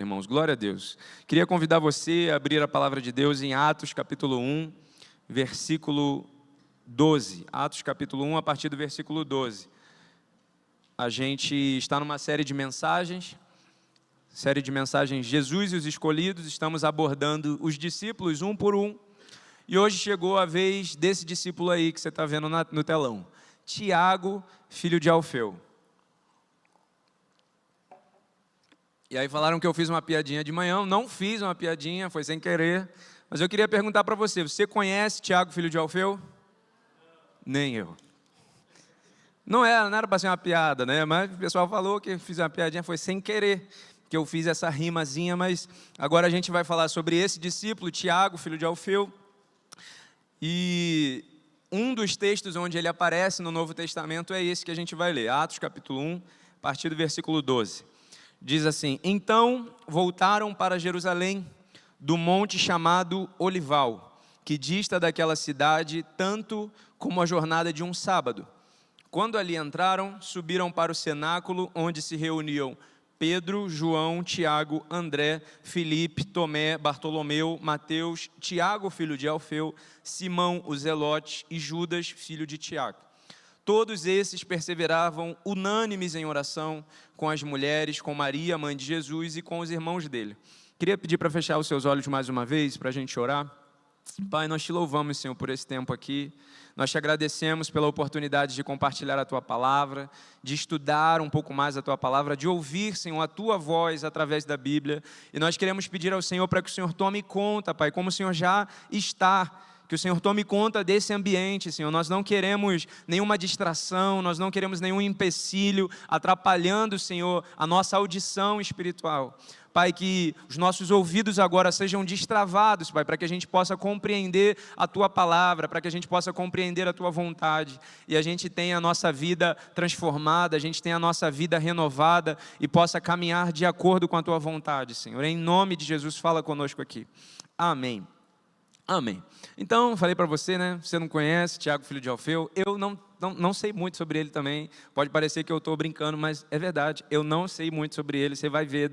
Irmãos, glória a Deus. Queria convidar você a abrir a palavra de Deus em Atos capítulo 1, versículo 12. Atos capítulo 1, a partir do versículo 12. A gente está numa série de mensagens Jesus e os Escolhidos. Estamos abordando os discípulos um por um. E hoje chegou a vez desse discípulo aí que você está vendo no telão. Tiago, filho de Alfeu. E aí falaram que eu fiz uma piadinha de manhã. Não fiz uma piadinha, foi sem querer. Mas eu queria perguntar para você, você conhece Tiago, filho de Alfeu? Nem eu. Não era para ser uma piada, né? Mas o pessoal falou que eu fiz uma piadinha, foi sem querer que eu fiz essa rimazinha. Mas agora a gente vai falar sobre esse discípulo, Tiago, filho de Alfeu. E um dos textos onde ele aparece no Novo Testamento é esse que a gente vai ler. Atos capítulo 1, a partir do versículo 12. Diz assim: então voltaram para Jerusalém, do monte chamado Olival, que dista daquela cidade tanto como a jornada de um sábado. Quando ali entraram, subiram para o cenáculo, onde se reuniam Pedro, João, Tiago, André, Filipe, Tomé, Bartolomeu, Mateus, Tiago, filho de Alfeu, Simão, o Zelote e Judas, filho de Tiago. Todos esses perseveravam unânimes em oração com as mulheres, com Maria, mãe de Jesus, e com os irmãos dele. Queria pedir para fechar os seus olhos mais uma vez, para a gente orar. Pai, nós te louvamos, Senhor, por esse tempo aqui. Nós te agradecemos pela oportunidade de compartilhar a Tua palavra, de estudar um pouco mais a Tua palavra, de ouvir, Senhor, a Tua voz através da Bíblia. E nós queremos pedir ao Senhor para que o Senhor tome conta, Pai, como o Senhor já está. Que o Senhor tome conta desse ambiente, Senhor. Nós não queremos nenhuma distração, nós não queremos nenhum empecilho atrapalhando, Senhor, a nossa audição espiritual. Pai, que os nossos ouvidos agora sejam destravados, Pai, para que a gente possa compreender a Tua palavra, para que a gente possa compreender a Tua vontade, e a gente tenha a nossa vida transformada, a gente tenha a nossa vida renovada, e possa caminhar de acordo com a Tua vontade, Senhor. Em nome de Jesus, fala conosco aqui. Amém. Amém. Então, falei para você, né? Você não conhece Tiago, filho de Alfeu. Eu não sei muito sobre ele também. Pode parecer que eu estou brincando, mas é verdade. Eu não sei muito sobre ele. Você vai ver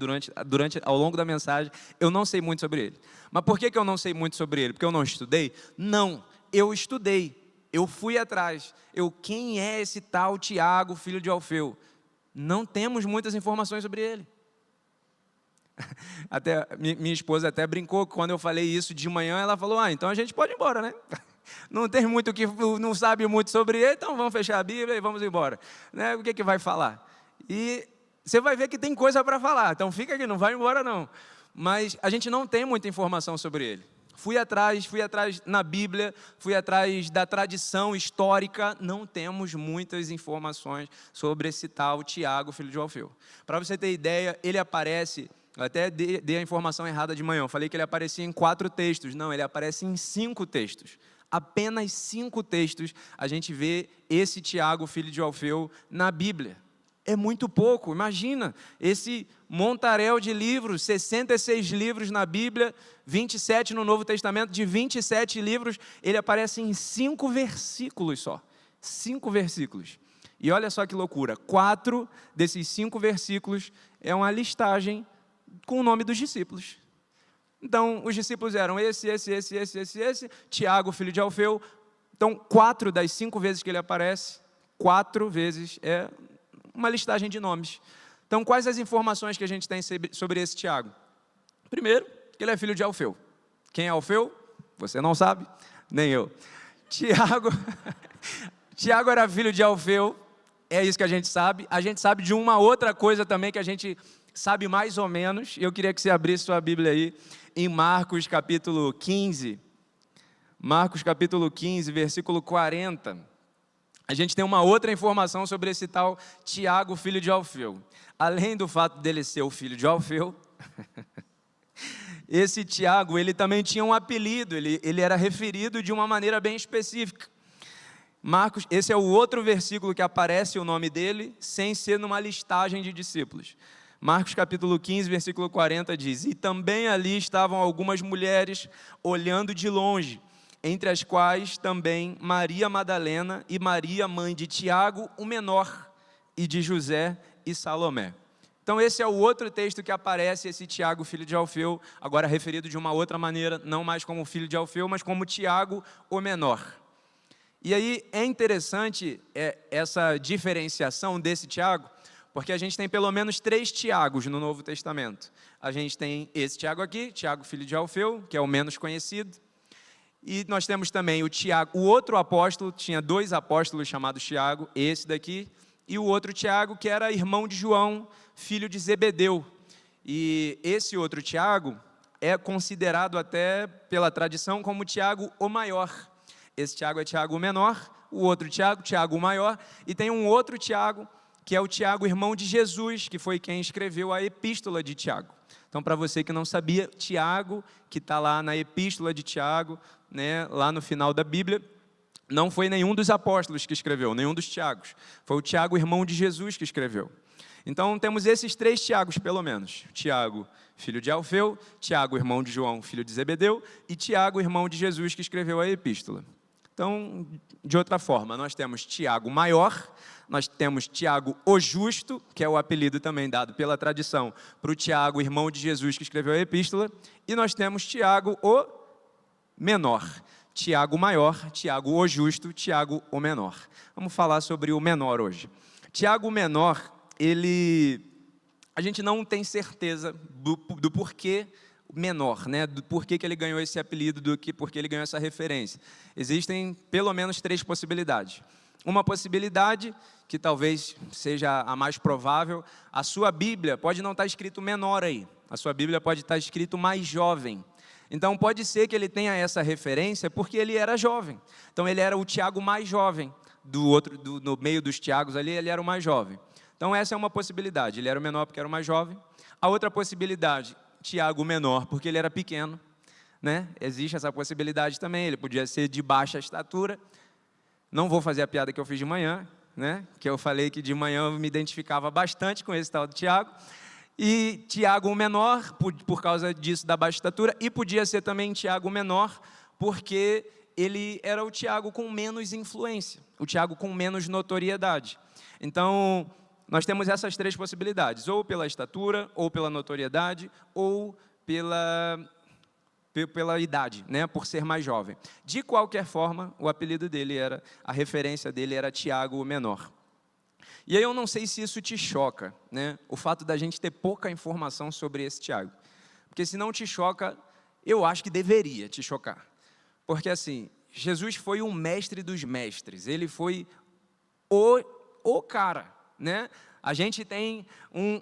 ao longo da mensagem. Eu não sei muito sobre ele. Mas por que eu não sei muito sobre ele? Porque eu não estudei? Não, eu estudei. Eu fui atrás. Quem é esse tal Tiago, filho de Alfeu? Não temos muitas informações sobre ele. Até minha esposa até brincou que quando eu falei isso de manhã, ela falou: então a gente pode ir embora, né? Não tem muito não sabe muito sobre ele, então vamos fechar a Bíblia e vamos embora, né? O que vai falar? E você vai ver que tem coisa para falar, então fica aqui, não vai embora não. Mas a gente não tem muita informação sobre ele. Fui atrás na Bíblia, fui atrás da tradição histórica, não temos muitas informações sobre esse tal Tiago, filho de Alfeu. Para você ter ideia, ele aparece... Eu até dei a informação errada de manhã. Eu falei que ele aparecia em 4 textos. Não, ele aparece em 5 textos. Apenas 5 textos a gente vê esse Tiago, filho de Alfeu, na Bíblia. É muito pouco. Imagina, esse montaréu de livros, 66 livros na Bíblia, 27 no Novo Testamento, de 27 livros, ele aparece em 5 versículos só. 5 versículos. E olha só que loucura, 4 desses 5 versículos é uma listagem com o nome dos discípulos. Então, os discípulos eram esse, Tiago, filho de Alfeu. Então, 4 das 5 vezes que ele aparece, 4 vezes é uma listagem de nomes. Então, quais as informações que a gente tem sobre esse Tiago? Primeiro, que ele é filho de Alfeu. Quem é Alfeu? Você não sabe, nem eu. Tiago era filho de Alfeu, é isso que a gente sabe. A gente sabe de uma outra coisa também que a gente sabe mais ou menos. Eu queria que você abrisse sua Bíblia aí em Marcos capítulo 15. Marcos capítulo 15, versículo 40. A gente tem uma outra informação sobre esse tal Tiago, filho de Alfeu. Além do fato dele ser o filho de Alfeu, esse Tiago, ele também tinha um apelido, ele era referido de uma maneira bem específica. Marcos, esse é o outro versículo que aparece o nome dele, sem ser numa listagem de discípulos. Marcos capítulo 15, versículo 40 diz: e também ali estavam algumas mulheres olhando de longe, entre as quais também Maria Madalena e Maria, mãe de Tiago, o menor, e de José e Salomé. Então esse é o outro texto que aparece, esse Tiago, filho de Alfeu, agora referido de uma outra maneira, não mais como filho de Alfeu, mas como Tiago, o menor. E aí é interessante essa diferenciação desse Tiago, porque a gente tem pelo menos 3 Tiagos no Novo Testamento. A gente tem esse Tiago aqui, Tiago, filho de Alfeu, que é o menos conhecido. E nós temos também o Tiago, o outro apóstolo, tinha 2 apóstolos chamados Tiago, esse daqui, e o outro Tiago, que era irmão de João, filho de Zebedeu. E esse outro Tiago é considerado até pela tradição como Tiago o maior. Esse Tiago é Tiago o menor, o outro Tiago, Tiago o maior, e tem um outro Tiago, que é o Tiago, irmão de Jesus, que foi quem escreveu a epístola de Tiago. Então, para você que não sabia, Tiago, que está lá na epístola de Tiago, né, lá no final da Bíblia, não foi nenhum dos apóstolos que escreveu, nenhum dos Tiagos. Foi o Tiago, irmão de Jesus, que escreveu. Então, temos esses 3 Tiagos, pelo menos. Tiago, filho de Alfeu, Tiago, irmão de João, filho de Zebedeu, e Tiago, irmão de Jesus, que escreveu a epístola. Então, de outra forma, nós temos Tiago maior, nós temos Tiago o justo, que é o apelido também dado pela tradição para o Tiago, irmão de Jesus, que escreveu a epístola, e nós temos Tiago o menor. Tiago maior, Tiago o justo, Tiago o menor. Vamos falar sobre o menor hoje. Tiago menor, a gente não tem certeza do porquê menor, né? Do porquê que ele ganhou esse apelido, porquê ele ganhou essa referência. Existem pelo menos 3 possibilidades. Uma possibilidade, que talvez seja a mais provável, a sua Bíblia pode não estar escrito menor aí, a sua Bíblia pode estar escrito mais jovem. Então pode ser que ele tenha essa referência porque ele era jovem. Então ele era o Tiago mais jovem, no meio dos Tiagos ali, ele era o mais jovem. Então essa é uma possibilidade, ele era o menor porque era o mais jovem. A outra possibilidade, Tiago menor porque ele era pequeno, né? Existe essa possibilidade também, ele podia ser de baixa estatura. Não vou fazer a piada que eu fiz de manhã, né? Que eu falei que de manhã eu me identificava bastante com esse tal de Tiago. E Tiago o menor, por causa disso da baixa estatura, e podia ser também Tiago menor, porque ele era o Tiago com menos influência, o Tiago com menos notoriedade. Então, nós temos essas 3 possibilidades, ou pela estatura, ou pela notoriedade, ou pela idade, né, por ser mais jovem. De qualquer forma, o apelido dele a referência dele era Tiago o menor. E aí eu não sei se isso te choca, né, o fato da gente ter pouca informação sobre esse Tiago. Porque se não te choca, eu acho que deveria te chocar. Porque assim, Jesus foi um mestre dos mestres, ele foi o cara, né? A gente tem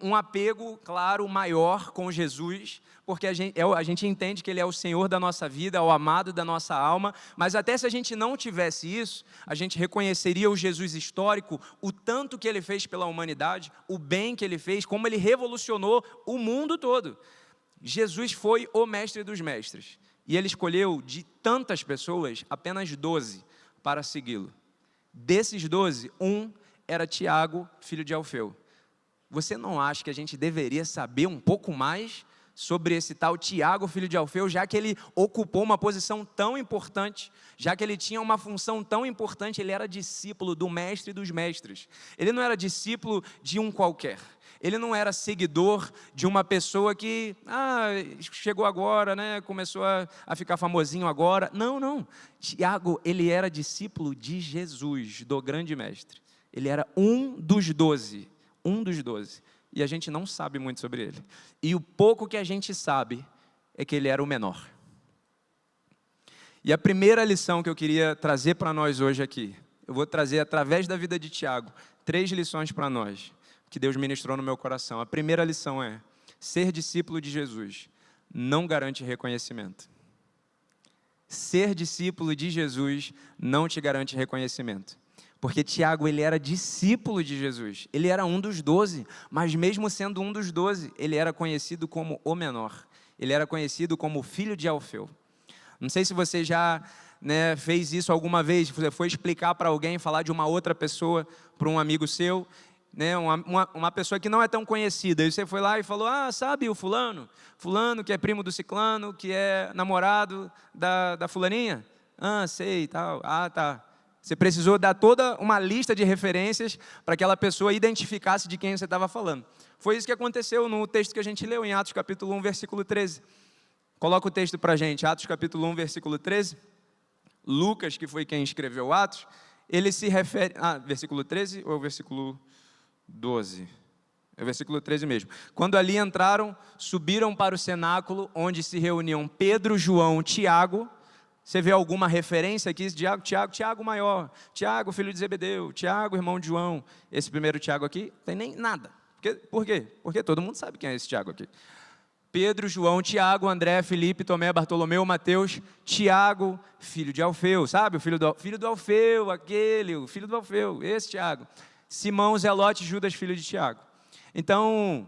um apego, claro, maior com Jesus, porque a gente entende que Ele é o Senhor da nossa vida, o amado da nossa alma, mas até se a gente não tivesse isso, a gente reconheceria o Jesus histórico, o tanto que Ele fez pela humanidade, o bem que Ele fez, como Ele revolucionou o mundo todo. Jesus foi o mestre dos mestres, e Ele escolheu de tantas pessoas, apenas 12 para segui-lo. Desses 12, era Tiago, filho de Alfeu. Você não acha que a gente deveria saber um pouco mais sobre esse tal Tiago, filho de Alfeu, já que ele ocupou uma posição tão importante, já que ele tinha uma função tão importante, ele era discípulo do mestre dos mestres. Ele não era discípulo de um qualquer. Ele não era seguidor de uma pessoa que chegou agora, né, começou a ficar famosinho agora. Não. Tiago, ele era discípulo de Jesus, do grande mestre. Ele era um dos 12, e a gente não sabe muito sobre ele. E o pouco que a gente sabe é que ele era o menor. E a primeira lição que eu queria trazer para nós hoje aqui, eu vou trazer através da vida de Tiago, 3 lições para nós, que Deus ministrou no meu coração. A primeira lição é: ser discípulo de Jesus não garante reconhecimento. Ser discípulo de Jesus não te garante reconhecimento. Porque Tiago, ele era discípulo de Jesus, ele era um dos 12, mas mesmo sendo um dos 12, ele era conhecido como o menor, ele era conhecido como filho de Alfeu. Não sei se você já, né, fez isso alguma vez, você foi explicar para alguém, falar de uma outra pessoa, para um amigo seu, né, uma pessoa que não é tão conhecida, e você foi lá e falou: sabe o fulano que é primo do ciclano, que é namorado da fulaninha? Sei e tal, tá. Você precisou dar toda uma lista de referências para que aquela pessoa identificasse de quem você estava falando. Foi isso que aconteceu no texto que a gente leu, em Atos capítulo 1, versículo 13. Coloca o texto para a gente, Atos capítulo 1, versículo 13. Lucas, que foi quem escreveu Atos, ele se refere... versículo 13 ou versículo 12? É o versículo 13 mesmo. Quando ali entraram, subiram para o cenáculo, onde se reuniam Pedro, João, Tiago. Você vê alguma referência aqui? Tiago maior, Tiago, filho de Zebedeu, Tiago, irmão de João. Esse primeiro Tiago aqui, não tem nem nada. Por quê? Porque todo mundo sabe quem é esse Tiago aqui. Pedro, João, Tiago, André, Felipe, Tomé, Bartolomeu, Mateus, Tiago, filho de Alfeu, sabe? O filho do Alfeu, o filho do Alfeu, esse Tiago. Simão, Zelote, Judas, filho de Tiago. Então,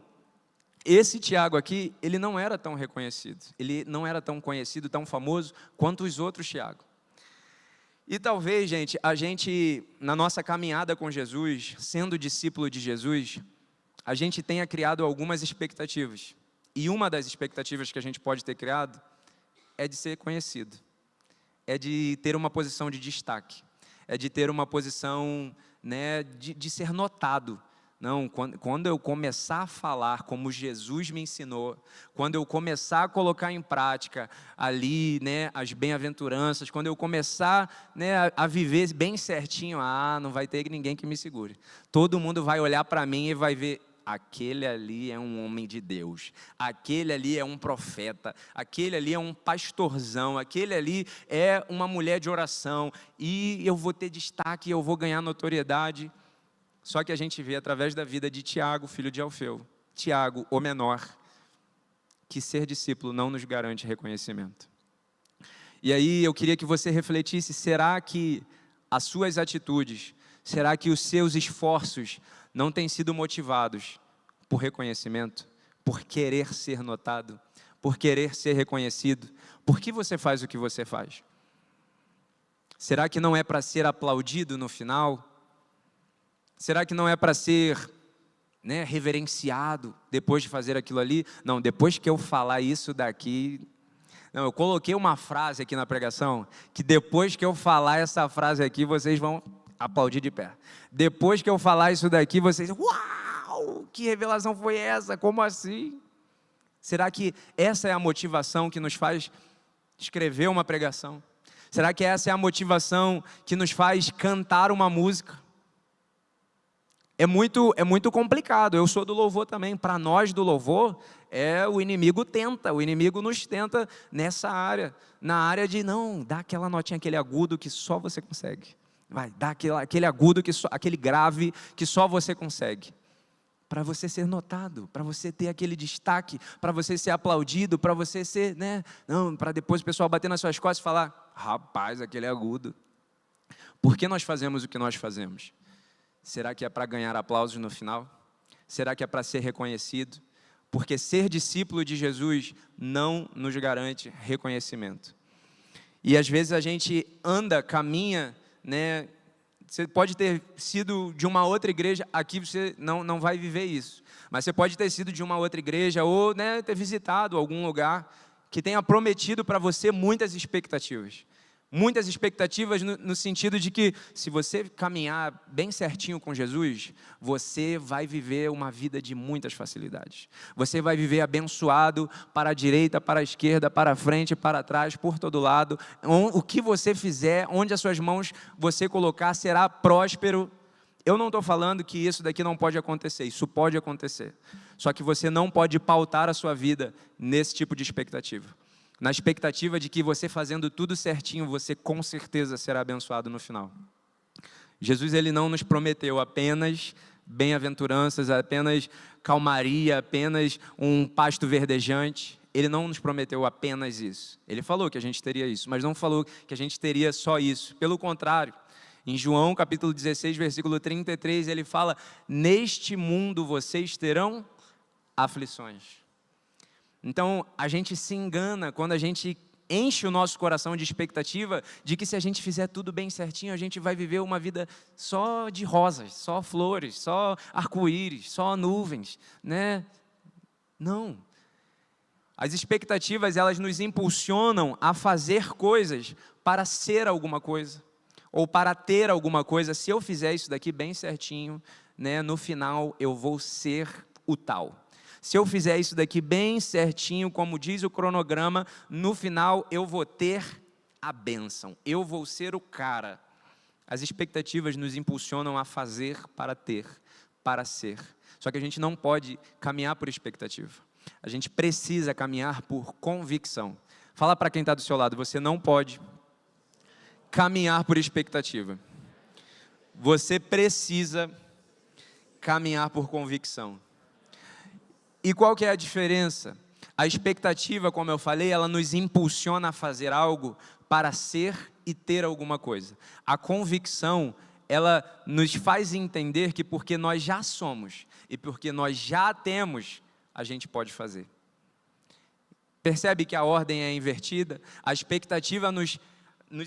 esse Tiago aqui, ele não era tão reconhecido, ele não era tão conhecido, tão famoso, quanto os outros Tiago. E talvez, gente, a gente, na nossa caminhada com Jesus, sendo discípulo de Jesus, a gente tenha criado algumas expectativas. E uma das expectativas que a gente pode ter criado é de ser conhecido, é de ter uma posição de destaque, é de ter uma posição, né, de ser notado. Não, quando eu começar a falar como Jesus me ensinou, quando eu começar a colocar em prática ali, né, as bem-aventuranças, quando eu começar, né, a viver bem certinho, não vai ter ninguém que me segure. Todo mundo vai olhar para mim e vai ver, aquele ali é um homem de Deus, aquele ali é um profeta, aquele ali é um pastorzão, aquele ali é uma mulher de oração, e eu vou ter destaque, eu vou ganhar notoriedade. Só que a gente vê através da vida de Tiago, filho de Alfeu, Tiago, o menor, que ser discípulo não nos garante reconhecimento. E aí eu queria que você refletisse, será que as suas atitudes, será que os seus esforços não têm sido motivados por reconhecimento, por querer ser notado, por querer ser reconhecido? Por que você faz o que você faz? Será que não é para ser aplaudido no final? Será que não é para ser, né, reverenciado depois de fazer aquilo ali? Não, depois que eu falar isso daqui... Não, eu coloquei uma frase aqui na pregação, que depois que eu falar essa frase aqui, vocês vão aplaudir de pé. Depois que eu falar isso daqui, vocês... Uau! Que revelação foi essa? Como assim? Será que essa é a motivação que nos faz escrever uma pregação? Será que essa é a motivação que nos faz cantar uma música? É muito complicado. Eu sou do louvor também. Para nós do louvor, o inimigo nos tenta nessa área. Na área de, não, dá aquela notinha, aquele agudo que só você consegue. Vai, dá aquele agudo, aquele grave que só você consegue. Para você ser notado, para você ter aquele destaque, para você ser aplaudido, para você ser, né? Não, para depois o pessoal bater nas suas costas e falar, rapaz, aquele é agudo. Por que nós fazemos o que nós fazemos? Será que é para ganhar aplausos no final? Será que é para ser reconhecido? Porque ser discípulo de Jesus não nos garante reconhecimento. E às vezes a gente caminha, né? Você pode ter sido de uma outra igreja, aqui você não vai viver isso. Mas você pode ter sido de uma outra igreja ou, né, ter visitado algum lugar que tenha prometido para você muitas expectativas. Muitas expectativas no sentido de que, se você caminhar bem certinho com Jesus, você vai viver uma vida de muitas facilidades. Você vai viver abençoado para a direita, para a esquerda, para a frente, para trás, por todo lado. O que você fizer, onde as suas mãos você colocar, será próspero. Eu não estou falando que isso daqui não pode acontecer, isso pode acontecer. Só que você não pode pautar a sua vida nesse tipo de expectativa. Na expectativa de que você fazendo tudo certinho, você com certeza será abençoado no final. Jesus, ele não nos prometeu apenas bem-aventuranças, apenas calmaria, apenas um pasto verdejante. Ele não nos prometeu apenas isso. Ele falou que a gente teria isso, mas não falou que a gente teria só isso. Pelo contrário, em João capítulo 16, versículo 33, ele fala, neste mundo vocês terão aflições. Então, a gente se engana quando a gente enche o nosso coração de expectativa de que, se a gente fizer tudo bem certinho, a gente vai viver uma vida só de rosas, só flores, só arco-íris, só nuvens, né? Não. As expectativas, elas nos impulsionam a fazer coisas para ser alguma coisa, ou para ter alguma coisa, se eu fizer isso daqui bem certinho, né, no final eu vou ser o tal. Se eu fizer isso daqui bem certinho, como diz o cronograma, no final eu vou ter a bênção, eu vou ser o cara. As expectativas nos impulsionam a fazer para ter, para ser. Só que a gente não pode caminhar por expectativa. A gente precisa caminhar por convicção. Fala para quem está do seu lado, você não pode caminhar por expectativa. Você precisa caminhar por convicção. E qual que é a diferença? A expectativa, como eu falei, ela nos impulsiona a fazer algo para ser e ter alguma coisa. A convicção, ela nos faz entender que porque nós já somos e porque nós já temos, a gente pode fazer. Percebe que a ordem é invertida? A expectativa nos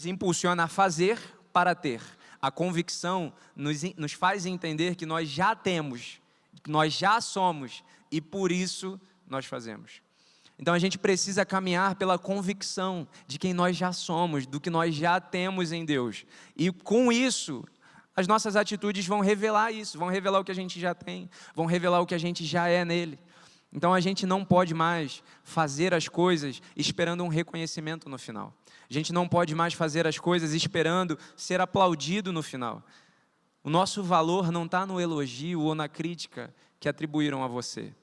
impulsiona a fazer para ter. A convicção nos faz entender que nós já temos, que nós já somos e por isso nós fazemos. Então a gente precisa caminhar pela convicção de quem nós já somos, do que nós já temos em Deus. E com isso, as nossas atitudes vão revelar isso, vão revelar o que a gente já tem, vão revelar o que a gente já é nele. Então a gente não pode mais fazer as coisas esperando um reconhecimento no final. A gente não pode mais fazer as coisas esperando ser aplaudido no final. O nosso valor não está no elogio ou na crítica que atribuíram a você.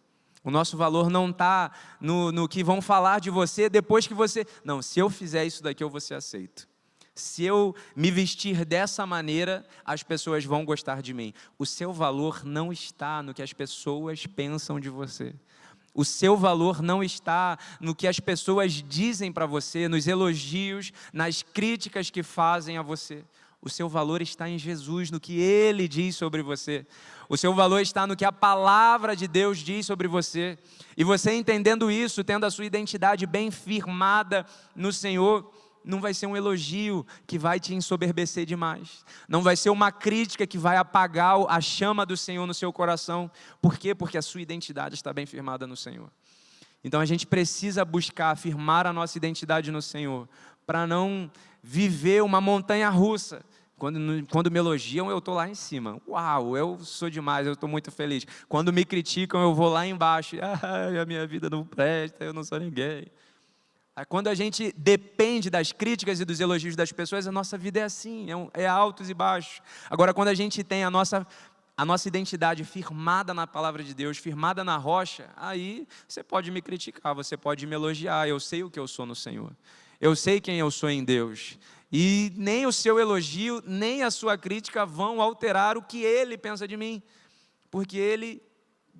O nosso valor não está no que vão falar de você depois que você... Não, se eu fizer isso daqui eu vou ser aceito. Se eu me vestir dessa maneira, as pessoas vão gostar de mim. O seu valor não está no que as pessoas pensam de você. O seu valor não está no que as pessoas dizem para você, nos elogios, nas críticas que fazem a você. O seu valor está em Jesus, no que Ele diz sobre você. O seu valor está no que a palavra de Deus diz sobre você. E você entendendo isso, tendo a sua identidade bem firmada no Senhor, não vai ser um elogio que vai te ensoberbecer demais. Não vai ser uma crítica que vai apagar a chama do Senhor no seu coração. Por quê? Porque a sua identidade está bem firmada no Senhor. Então a gente precisa buscar afirmar a nossa identidade no Senhor, para não viver uma montanha russa. Quando me elogiam, eu estou lá em cima. Uau, eu sou demais, eu estou muito feliz. Quando me criticam, eu vou lá embaixo. A minha vida não presta, eu não sou ninguém. Quando a gente depende das críticas e dos elogios das pessoas, a nossa vida é assim, é altos e baixos. Agora, quando a gente tem a nossa identidade firmada na palavra de Deus, firmada na rocha, aí você pode me criticar, você pode me elogiar, eu sei o que eu sou no Senhor. Eu sei quem eu sou em Deus. E nem o seu elogio, nem a sua crítica vão alterar o que Ele pensa de mim. Porque Ele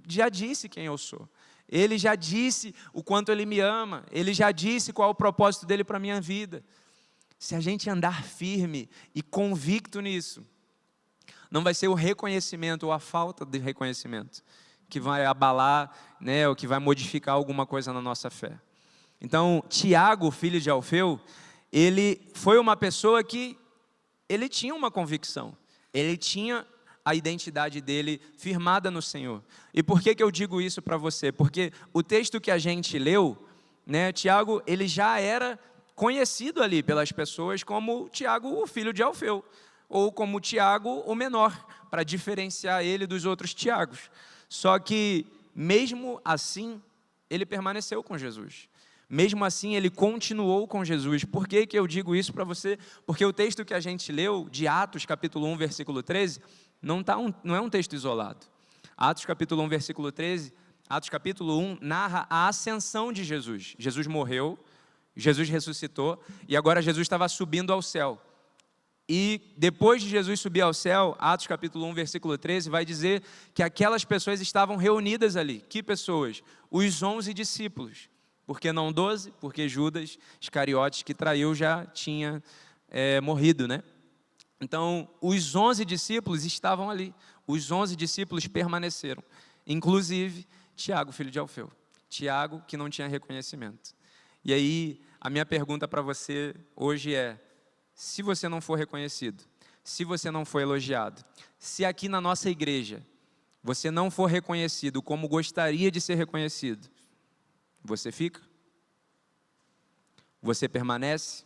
já disse quem eu sou. Ele já disse o quanto Ele me ama. Ele já disse qual é o propósito dEle para a minha vida. Se a gente andar firme e convicto nisso, não vai ser o reconhecimento ou a falta de reconhecimento que vai abalar, né, ou que vai modificar alguma coisa na nossa fé. Então, Tiago, filho de Alfeu, ele foi uma pessoa que ele tinha uma convicção, ele tinha a identidade dele firmada no Senhor. E por que eu digo isso para você? Porque o texto que a gente leu, né, Tiago, ele já era conhecido ali pelas pessoas como Tiago, o filho de Alfeu, ou como Tiago, o menor, para diferenciar ele dos outros Tiagos. Só que, mesmo assim, ele permaneceu com Jesus. Mesmo assim, ele continuou com Jesus. Por que eu digo isso para você? Porque o texto que a gente leu, de Atos, capítulo 1, versículo 13, não é um texto isolado. Atos, capítulo 1, versículo 13, Atos, capítulo 1, narra a ascensão de Jesus. Jesus morreu, Jesus ressuscitou, e agora Jesus estava subindo ao céu. E depois de Jesus subir ao céu, Atos, capítulo 1, versículo 13, vai dizer que aquelas pessoas estavam reunidas ali. Que pessoas? Os 11 discípulos. Por que não 12? Porque Judas Iscariotes, que traiu, já tinha morrido, né? Então, os 11 discípulos estavam ali. Os 11 discípulos permaneceram. Inclusive, Tiago, filho de Alfeu. Tiago, que não tinha reconhecimento. E aí, a minha pergunta para você hoje é: se você não for reconhecido, se você não for elogiado, se aqui na nossa igreja você não for reconhecido como gostaria de ser reconhecido, você fica? Você permanece?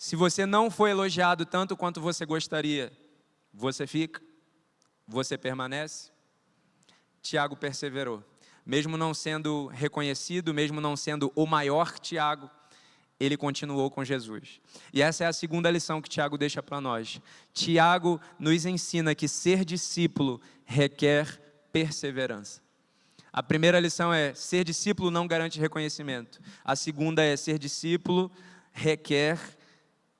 Se você não foi elogiado tanto quanto você gostaria, você fica? Você permanece? Tiago perseverou. Mesmo não sendo reconhecido, mesmo não sendo o maior Tiago, ele continuou com Jesus. E essa é a segunda lição que Tiago deixa para nós. Tiago nos ensina que ser discípulo requer perseverança. A primeira lição é: ser discípulo não garante reconhecimento. A segunda é: ser discípulo requer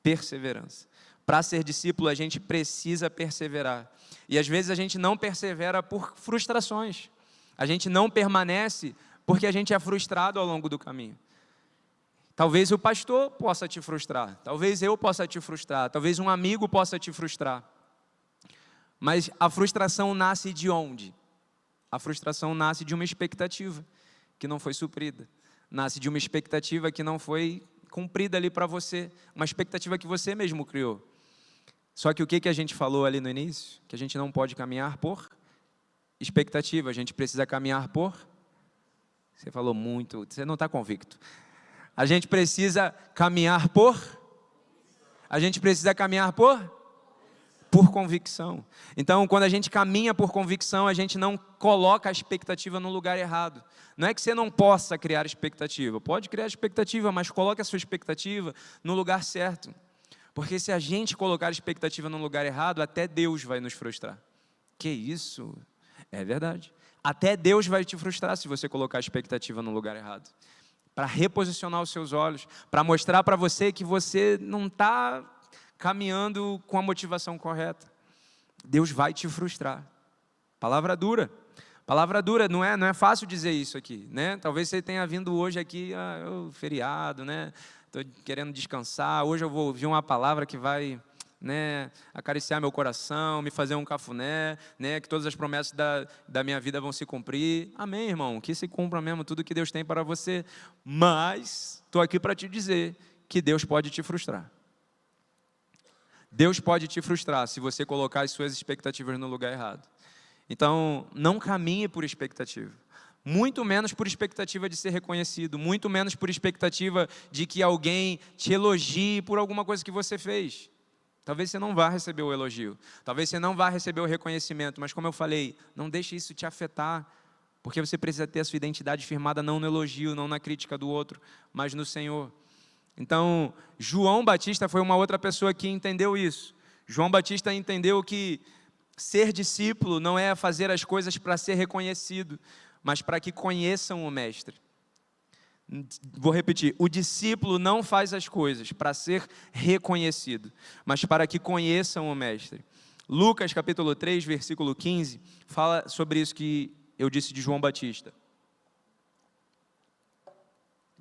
perseverança. Para ser discípulo, a gente precisa perseverar. E às vezes a gente não persevera por frustrações. A gente não permanece porque a gente é frustrado ao longo do caminho. Talvez o pastor possa te frustrar, talvez eu possa te frustrar, talvez um amigo possa te frustrar. Mas a frustração nasce de onde? A frustração nasce de uma expectativa que não foi suprida. Nasce de uma expectativa que não foi cumprida ali para você. Uma expectativa que você mesmo criou. Só que o que a gente falou ali no início? Que a gente não pode caminhar por expectativa. A gente precisa caminhar por... Você falou muito, você não está convicto. A gente precisa caminhar por... A gente precisa caminhar por convicção. Então, quando a gente caminha por convicção, a gente não coloca a expectativa no lugar errado. Não é que você não possa criar expectativa. Pode criar expectativa, mas coloque a sua expectativa no lugar certo. Porque se a gente colocar a expectativa no lugar errado, até Deus vai nos frustrar. Que isso? É verdade. Até Deus vai te frustrar se você colocar a expectativa no lugar errado. Para reposicionar os seus olhos, para mostrar para você que você não está caminhando com a motivação correta. Deus vai te frustrar. Palavra dura. Palavra dura, não é fácil dizer isso aqui, né? Talvez você tenha vindo hoje aqui, feriado, né? Estou querendo descansar, hoje eu vou ouvir uma palavra que vai, né, acariciar meu coração, me fazer um cafuné, né, que todas as promessas da minha vida vão se cumprir. Amém, irmão, que se cumpra mesmo tudo que Deus tem para você. Mas estou aqui para te dizer que Deus pode te frustrar. Deus pode te frustrar se você colocar as suas expectativas no lugar errado. Então, não caminhe por expectativa. Muito menos por expectativa de ser reconhecido, muito menos por expectativa de que alguém te elogie por alguma coisa que você fez. Talvez você não vá receber o elogio, talvez você não vá receber o reconhecimento, mas como eu falei, não deixe isso te afetar, porque você precisa ter a sua identidade firmada não no elogio, não na crítica do outro, mas no Senhor. Então, João Batista foi uma outra pessoa que entendeu isso. João Batista entendeu que ser discípulo não é fazer as coisas para ser reconhecido, mas para que conheçam o Mestre. Vou repetir, o discípulo não faz as coisas para ser reconhecido, mas para que conheçam o Mestre. Lucas capítulo 3, versículo 15, fala sobre isso que eu disse de João Batista.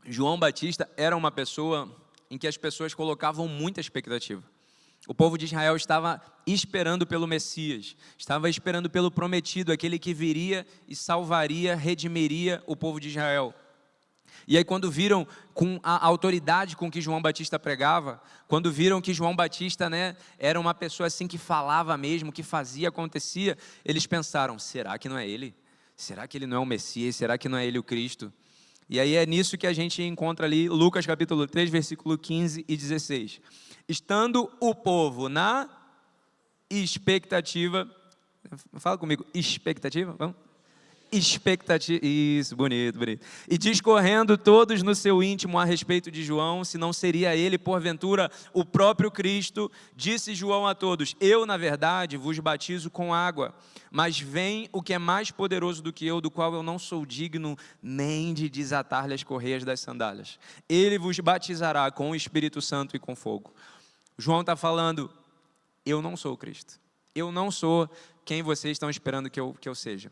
João Batista era uma pessoa em que as pessoas colocavam muita expectativa. O povo de Israel estava esperando pelo Messias, estava esperando pelo prometido, aquele que viria e salvaria, redimiria o povo de Israel. E aí quando viram com a autoridade com que João Batista pregava, quando viram que João Batista, né, era uma pessoa assim que falava mesmo, que fazia, acontecia, eles pensaram, será que não é ele? Será que ele não é o Messias? Será que não é ele o Cristo? E aí é nisso que a gente encontra ali, Lucas capítulo 3, versículo 15 e 16. Estando o povo na expectativa, fala comigo, expectativa, vamos? Expectativa, isso, bonito, bonito. E discorrendo todos no seu íntimo a respeito de João, se não seria ele, porventura, o próprio Cristo, disse João a todos, eu, na verdade, vos batizo com água, mas vem o que é mais poderoso do que eu, do qual eu não sou digno nem de desatar-lhe as correias das sandálias. Ele vos batizará com o Espírito Santo e com fogo. João está falando, eu não sou o Cristo. Eu não sou quem vocês estão esperando que eu seja.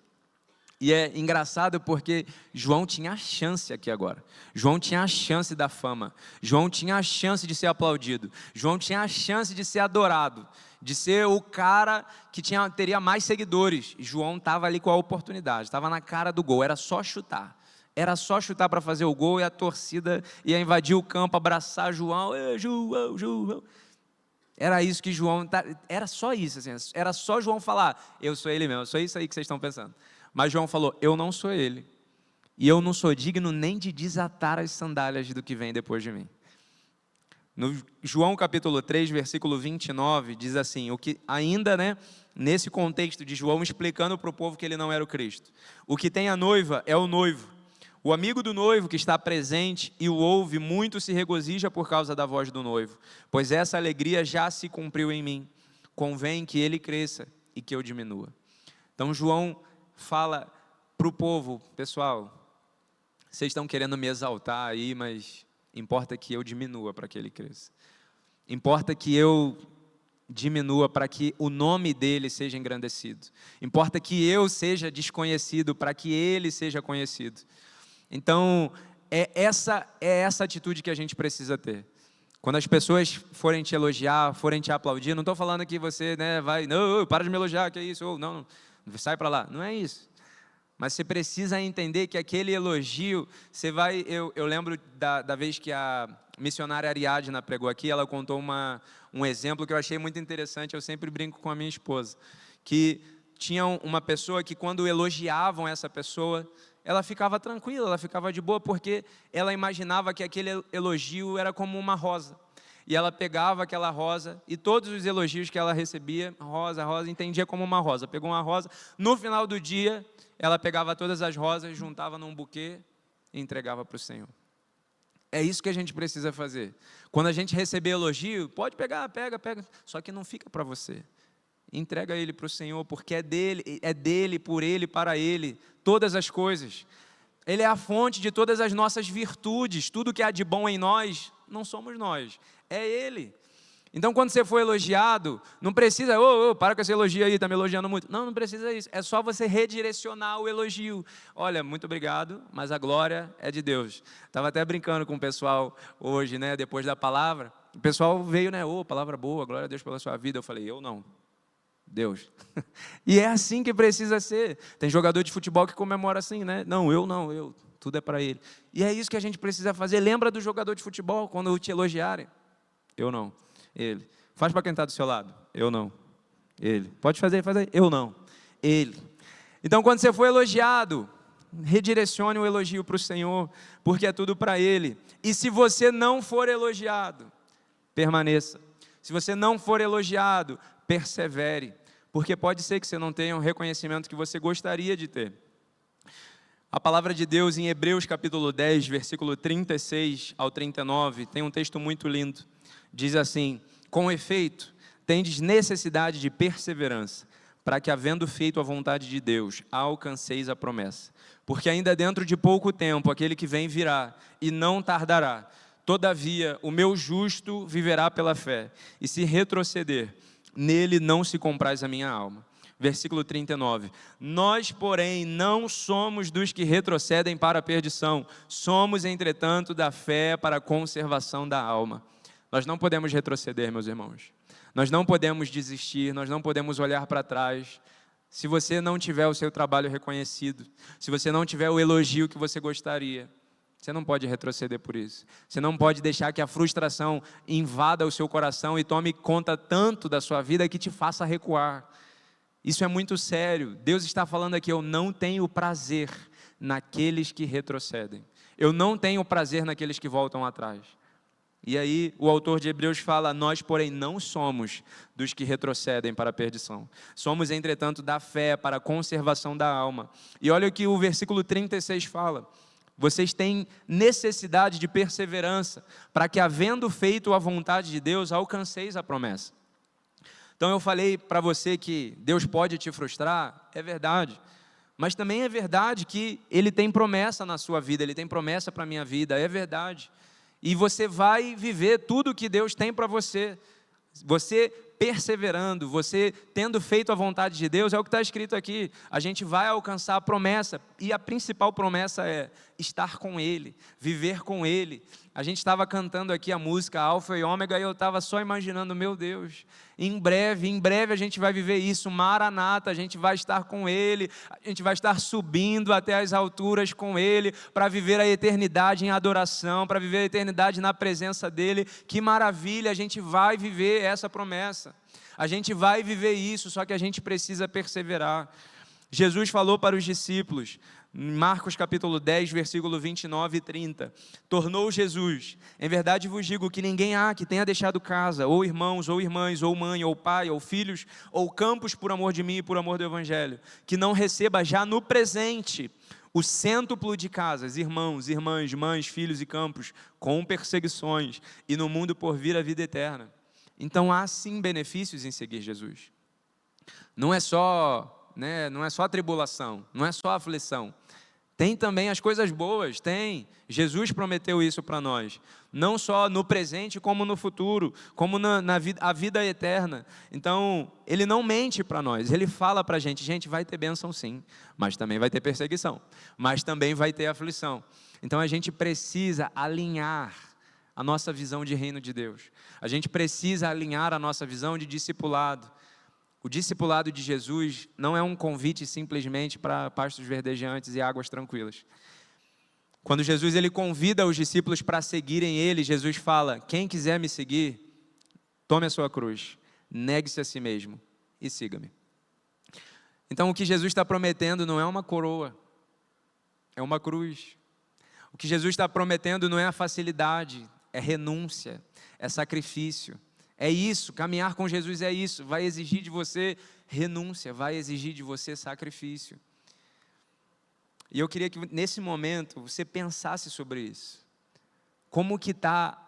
E é engraçado porque João tinha a chance aqui agora. João tinha a chance da fama. João tinha a chance de ser aplaudido. João tinha a chance de ser adorado. De ser o cara que teria mais seguidores. João estava ali com a oportunidade. Estava na cara do gol. Era só chutar. Era só chutar para fazer o gol e a torcida ia invadir o campo, abraçar João. João, João. Era isso que João... Era só isso. Assim, era só João falar, eu sou ele mesmo. Só isso aí que vocês estão pensando. Mas João falou, eu não sou ele, e eu não sou digno nem de desatar as sandálias do que vem depois de mim. No João capítulo 3, versículo 29, diz assim, o que ainda, nesse contexto de João explicando para o povo que ele não era o Cristo. O que tem a noiva é o noivo. O amigo do noivo que está presente e o ouve, muito se regozija por causa da voz do noivo, pois essa alegria já se cumpriu em mim. Convém que ele cresça e que eu diminua. Então João fala para o povo, pessoal, vocês estão querendo me exaltar aí, mas importa que eu diminua para que ele cresça. Importa que eu diminua para que o nome dele seja engrandecido. Importa que eu seja desconhecido para que ele seja conhecido. Então, é essa atitude que a gente precisa ter. Quando as pessoas forem te elogiar, forem te aplaudir, não estou falando que você vai, não, para de me elogiar, que é isso, ou não, sai para lá. Não é isso. Mas você precisa entender que aquele elogio, você vai... Eu lembro da vez que a missionária Ariadna pregou aqui, ela contou um exemplo que eu achei muito interessante, eu sempre brinco com a minha esposa, que tinha uma pessoa que quando elogiavam essa pessoa, ela ficava tranquila, ela ficava de boa, porque ela imaginava que aquele elogio era como uma rosa. E ela pegava aquela rosa, e todos os elogios que ela recebia, rosa, entendia como uma rosa. Pegou uma rosa, no final do dia, ela pegava todas as rosas, juntava num buquê e entregava para o Senhor. É isso que a gente precisa fazer. Quando a gente receber elogio, pode pegar, pega, só que não fica para você. Entrega ele para o Senhor, porque é dele, por ele, para ele, todas as coisas. Ele é a fonte de todas as nossas virtudes, tudo que há de bom em nós, não somos nós, é Ele. Então, quando você for elogiado, não precisa, para com esse elogio aí, está me elogiando muito. Não precisa isso, é só você redirecionar o elogio. Olha, muito obrigado, mas a glória é de Deus. Estava até brincando com o pessoal hoje, depois da palavra. O pessoal veio, palavra boa, glória a Deus pela sua vida. Eu falei, eu não. Deus. E é assim que precisa ser. Tem jogador de futebol que comemora assim, Não, eu. Tudo é para ele. E é isso que a gente precisa fazer. Lembra do jogador de futebol, quando te elogiarem? Eu não. Ele. Faz para quem está do seu lado. Eu não. Ele. Pode fazer, faz aí. Eu não. Ele. Então, quando você for elogiado, redirecione o elogio para o Senhor, porque é tudo para Ele. E se você não for elogiado, permaneça. Se você não for elogiado, persevere, porque pode ser que você não tenha o reconhecimento que você gostaria de ter. A palavra de Deus em Hebreus capítulo 10, versículo 36 ao 39, tem um texto muito lindo. Diz assim, com efeito, tendes necessidade de perseverança, para que, havendo feito a vontade de Deus, alcanceis a promessa. Porque ainda dentro de pouco tempo, aquele que vem virá, e não tardará. Todavia, o meu justo viverá pela fé, e se retroceder, nele não se compraz a minha alma. Versículo 39. Nós, porém, não somos dos que retrocedem para a perdição, somos, entretanto, da fé para a conservação da alma. Nós não podemos retroceder, meus irmãos. Nós não podemos desistir, nós não podemos olhar para trás. Se você não tiver o seu trabalho reconhecido, se você não tiver o elogio que você gostaria, você não pode retroceder por isso. Você não pode deixar que a frustração invada o seu coração e tome conta tanto da sua vida que te faça recuar. Isso é muito sério. Deus está falando aqui, eu não tenho prazer naqueles que retrocedem. Eu não tenho prazer naqueles que voltam atrás. E aí o autor de Hebreus fala, nós, porém, não somos dos que retrocedem para a perdição. Somos, entretanto, da fé para a conservação da alma. E olha o que o versículo 36 fala. Vocês têm necessidade de perseverança, para que, havendo feito a vontade de Deus, alcanceis a promessa. Então eu falei para você que Deus pode te frustrar, é verdade. Mas também é verdade que Ele tem promessa na sua vida, Ele tem promessa para a minha vida, é verdade. E você vai viver tudo que Deus tem para você. Você perseverando, você tendo feito a vontade de Deus, é o que está escrito aqui. A gente vai alcançar a promessa. E a principal promessa é estar com Ele, viver com Ele. A gente estava cantando aqui a música Alfa e Ômega e eu estava só imaginando, meu Deus, em breve a gente vai viver isso, Maranata, a gente vai estar com Ele, a gente vai estar subindo até as alturas com Ele, para viver a eternidade em adoração, para viver a eternidade na presença dEle. Que maravilha, a gente vai viver essa promessa, a gente vai viver isso, só que a gente precisa perseverar. Jesus falou para os discípulos, em Marcos capítulo 10, versículo 29 e 30, tornou Jesus: em verdade vos digo que ninguém há que tenha deixado casa, ou irmãos, ou irmãs, ou mãe, ou pai, ou filhos, ou campos por amor de mim e por amor do Evangelho, que não receba já no presente o cêntuplo de casas, irmãos, irmãs, mães, filhos e campos, com perseguições, e no mundo por vir a vida eterna. Então há sim benefícios em seguir Jesus. Não é só a tribulação, não é só a aflição. Tem também as coisas boas, tem. Jesus prometeu isso para nós. Não só no presente, como no futuro, como a vida eterna. Então, Ele não mente para nós. Ele fala para a gente, vai ter bênção sim, mas também vai ter perseguição. Mas também vai ter aflição. Então, a gente precisa alinhar a nossa visão de reino de Deus. A gente precisa alinhar a nossa visão de discipulado. O discipulado de Jesus não é um convite simplesmente para pastos verdejantes e águas tranquilas. Quando Jesus ele convida os discípulos para seguirem Ele, Jesus fala: quem quiser me seguir, tome a sua cruz, negue-se a si mesmo e siga-me. Então o que Jesus está prometendo não é uma coroa, é uma cruz. O que Jesus está prometendo não é a facilidade, é renúncia, é sacrifício. É isso, caminhar com Jesus é isso, vai exigir de você renúncia, vai exigir de você sacrifício. E eu queria que nesse momento você pensasse sobre isso. Como que está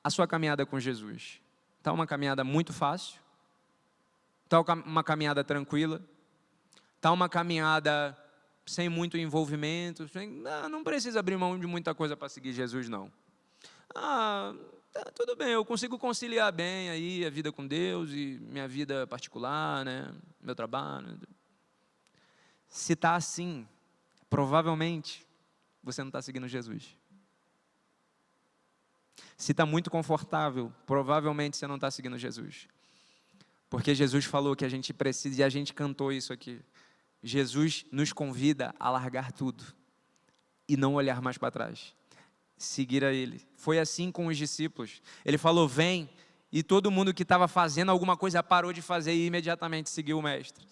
a sua caminhada com Jesus? Está uma caminhada muito fácil? Está uma caminhada tranquila? Está uma caminhada sem muito envolvimento? Não precisa abrir mão de muita coisa para seguir Jesus, não. Tudo bem, eu consigo conciliar bem aí a vida com Deus e minha vida particular, né? Meu trabalho. Se está assim, provavelmente você não está seguindo Jesus. Se está muito confortável, provavelmente você não está seguindo Jesus. Porque Jesus falou que a gente precisa, e a gente cantou isso aqui. Jesus nos convida a largar tudo e não olhar mais para trás. Seguir a Ele. Foi assim com os discípulos. Ele falou: vem, e todo mundo que estava fazendo alguma coisa parou de fazer e imediatamente seguiu o Mestre.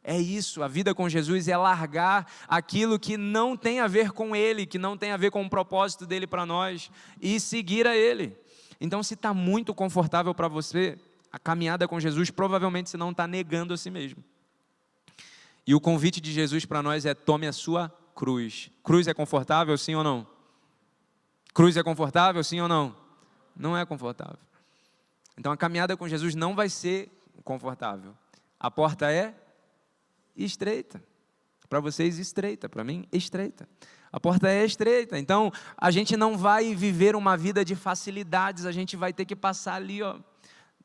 É isso, a vida com Jesus é largar aquilo que não tem a ver com Ele, que não tem a ver com o propósito dEle para nós, e seguir a Ele. Então, se está muito confortável para você, a caminhada com Jesus, provavelmente você não está negando a si mesmo. E o convite de Jesus para nós é: tome a sua cruz. Cruz é confortável, sim ou não? Cruz é confortável, sim ou não? Não é confortável. Então a caminhada com Jesus não vai ser confortável. A porta é estreita. Para vocês, estreita. Para mim, estreita. A porta é estreita. Então a gente não vai viver uma vida de facilidades. A gente vai ter que passar ali,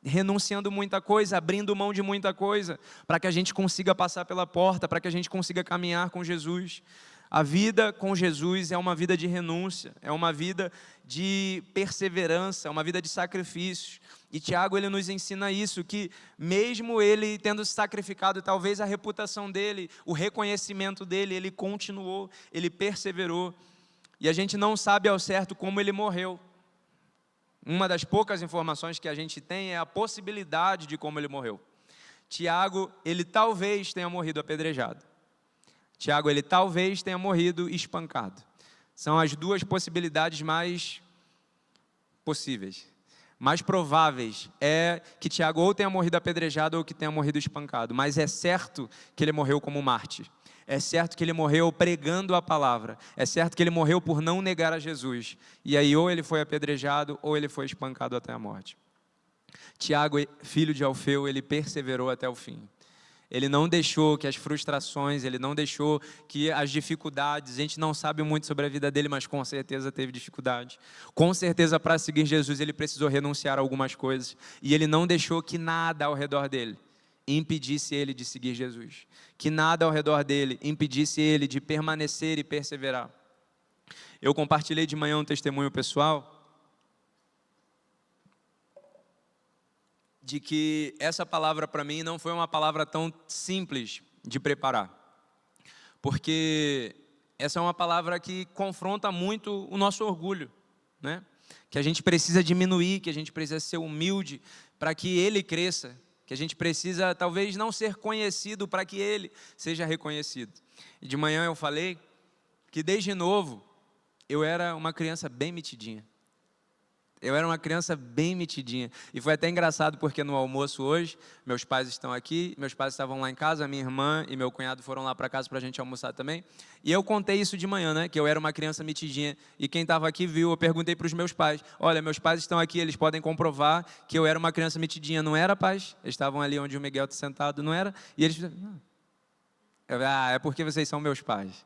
renunciando muita coisa, abrindo mão de muita coisa, para que a gente consiga passar pela porta, para que a gente consiga caminhar com Jesus. A vida com Jesus é uma vida de renúncia, é uma vida de perseverança, é uma vida de sacrifícios. E Tiago, ele nos ensina isso, que mesmo ele tendo sacrificado talvez a reputação dele, o reconhecimento dele, ele continuou, ele perseverou. E a gente não sabe ao certo como ele morreu. Uma das poucas informações que a gente tem é a possibilidade de como ele morreu. Tiago, ele talvez tenha morrido apedrejado. Tiago, ele talvez tenha morrido espancado. São as duas possibilidades mais possíveis. Mais prováveis é que Tiago ou tenha morrido apedrejado ou que tenha morrido espancado. Mas é certo que ele morreu como mártir. É certo que ele morreu pregando a palavra. É certo que ele morreu por não negar a Jesus. E aí ou ele foi apedrejado ou ele foi espancado até a morte. Tiago, filho de Alfeu, ele perseverou até o fim. Ele não deixou que as frustrações, ele não deixou que as dificuldades, a gente não sabe muito sobre a vida dele, mas com certeza teve dificuldade. Com certeza, para seguir Jesus, ele precisou renunciar a algumas coisas. E ele não deixou que nada ao redor dele impedisse ele de seguir Jesus. Que nada ao redor dele impedisse ele de permanecer e perseverar. Eu compartilhei de manhã um testemunho pessoal de que essa palavra para mim não foi uma palavra tão simples de preparar, porque essa é uma palavra que confronta muito o nosso orgulho, né? Que a gente precisa diminuir, que a gente precisa ser humilde para que ele cresça, que a gente precisa talvez não ser conhecido para que Ele seja reconhecido. E de manhã eu falei que desde novo eu era uma criança bem metidinha. Eu era uma criança bem metidinha. E foi até engraçado porque no almoço hoje, meus pais estão aqui, meus pais estavam lá em casa, a minha irmã e meu cunhado foram lá para casa para a gente almoçar também. E eu contei isso de manhã, né? Que eu era uma criança metidinha. E quem estava aqui viu, eu perguntei para os meus pais: olha, meus pais estão aqui, eles podem comprovar que eu era uma criança metidinha. Não era, pais? Eles estavam ali onde o Miguel está sentado, não era? E eles fizeram: é porque vocês são meus pais.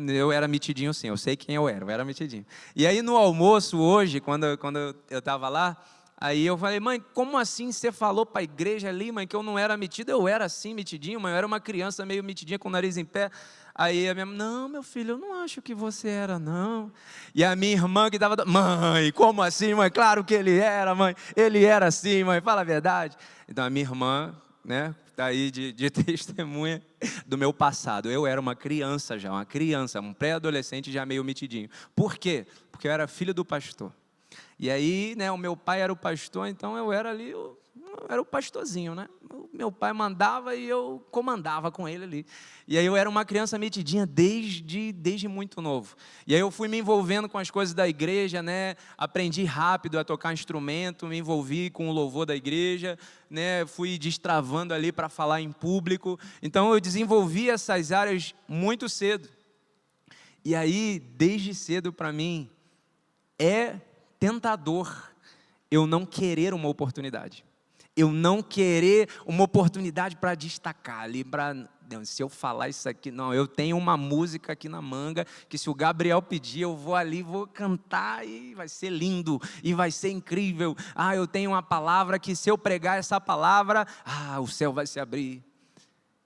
Eu era metidinho sim, eu sei quem eu era metidinho. E aí no almoço hoje, quando eu estava lá, aí eu falei: mãe, como assim você falou para a igreja ali, mãe, que eu não era metido? Eu era assim metidinho, mãe, eu era uma criança meio metidinha com o nariz em pé. Aí a minha mãe: não, meu filho, eu não acho que você era, não. E a minha irmã que estava: mãe, como assim, mãe? Claro que ele era, mãe, ele era assim, mãe, fala a verdade. Então a minha irmã, né, está aí de testemunha do meu passado. Eu era uma criança já, um pré-adolescente já meio metidinho. Por quê? Porque eu era filho do pastor. E aí, né, o meu pai era o pastor, então eu era ali, eu era o pastorzinho, né? O meu pai mandava e eu comandava com ele ali. E aí eu era uma criança metidinha desde muito novo. E aí eu fui me envolvendo com as coisas da igreja, né? Aprendi rápido a tocar instrumento, me envolvi com o louvor da igreja, né? Fui destravando ali para falar em público. Então eu desenvolvi essas áreas muito cedo. E aí, desde cedo para mim, é tentador eu não querer uma oportunidade. Eu não querer uma oportunidade para destacar ali, se eu falar isso aqui, não, eu tenho uma música aqui na manga, que se o Gabriel pedir, eu vou ali, vou cantar e vai ser lindo, e vai ser incrível. Eu tenho uma palavra que se eu pregar essa palavra, o céu vai se abrir.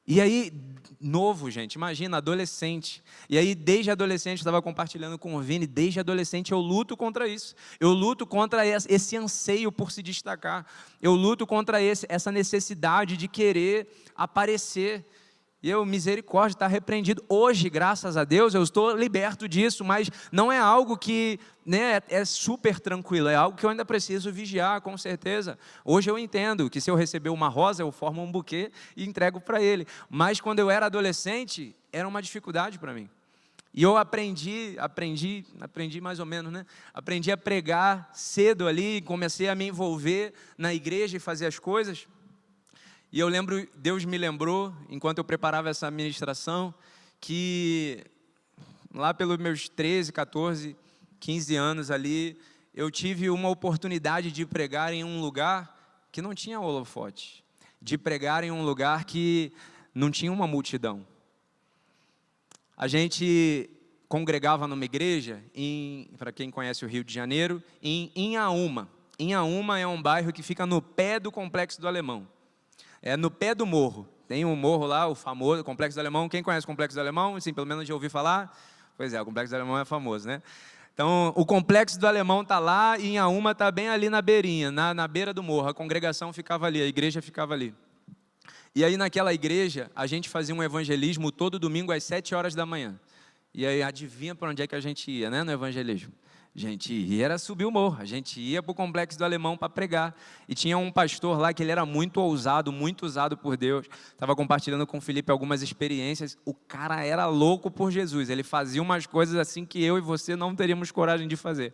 E aí, novo, gente, imagina, adolescente. E aí, desde adolescente, eu estava compartilhando com o Vini, desde adolescente eu luto contra isso. Eu luto contra esse anseio por se destacar. Eu luto contra essa necessidade de querer aparecer. E misericórdia, está repreendido. Hoje, graças a Deus, eu estou liberto disso, mas não é algo que, né, é super tranquilo, é algo que eu ainda preciso vigiar, com certeza. Hoje eu entendo que se eu receber uma rosa, eu formo um buquê e entrego para ele. Mas quando eu era adolescente, era uma dificuldade para mim. E eu aprendi mais ou menos, né? Aprendi a pregar cedo ali, comecei a me envolver na igreja e fazer as coisas. E eu lembro, Deus me lembrou, enquanto eu preparava essa ministração, que lá pelos meus 13, 14, 15 anos ali, eu tive uma oportunidade de pregar em um lugar que não tinha holofote, de pregar em um lugar que não tinha uma multidão. A gente congregava numa igreja, para quem conhece o Rio de Janeiro, em Inhaúma. Inhaúma é um bairro que fica no pé do Complexo do Alemão. É no pé do morro. Tem um morro lá, o famoso Complexo do Alemão. Quem conhece o Complexo do Alemão? Sim, pelo menos já ouvi falar. Pois é, o Complexo do Alemão é famoso, né? Então, o Complexo do Alemão está lá e Inhaúma está bem ali na beirinha, na beira do morro. A congregação ficava ali, a igreja ficava ali. E aí, naquela igreja, a gente fazia um evangelismo todo domingo às 7 horas da manhã. E aí, adivinha para onde é que a gente ia, né, no evangelismo? A gente ia era subir o morro, a gente ia para o Complexo do Alemão para pregar. E tinha um pastor lá que ele era muito ousado, muito usado por Deus. Estava compartilhando com o Felipe algumas experiências. O cara era louco por Jesus. Ele fazia umas coisas assim que eu e você não teríamos coragem de fazer.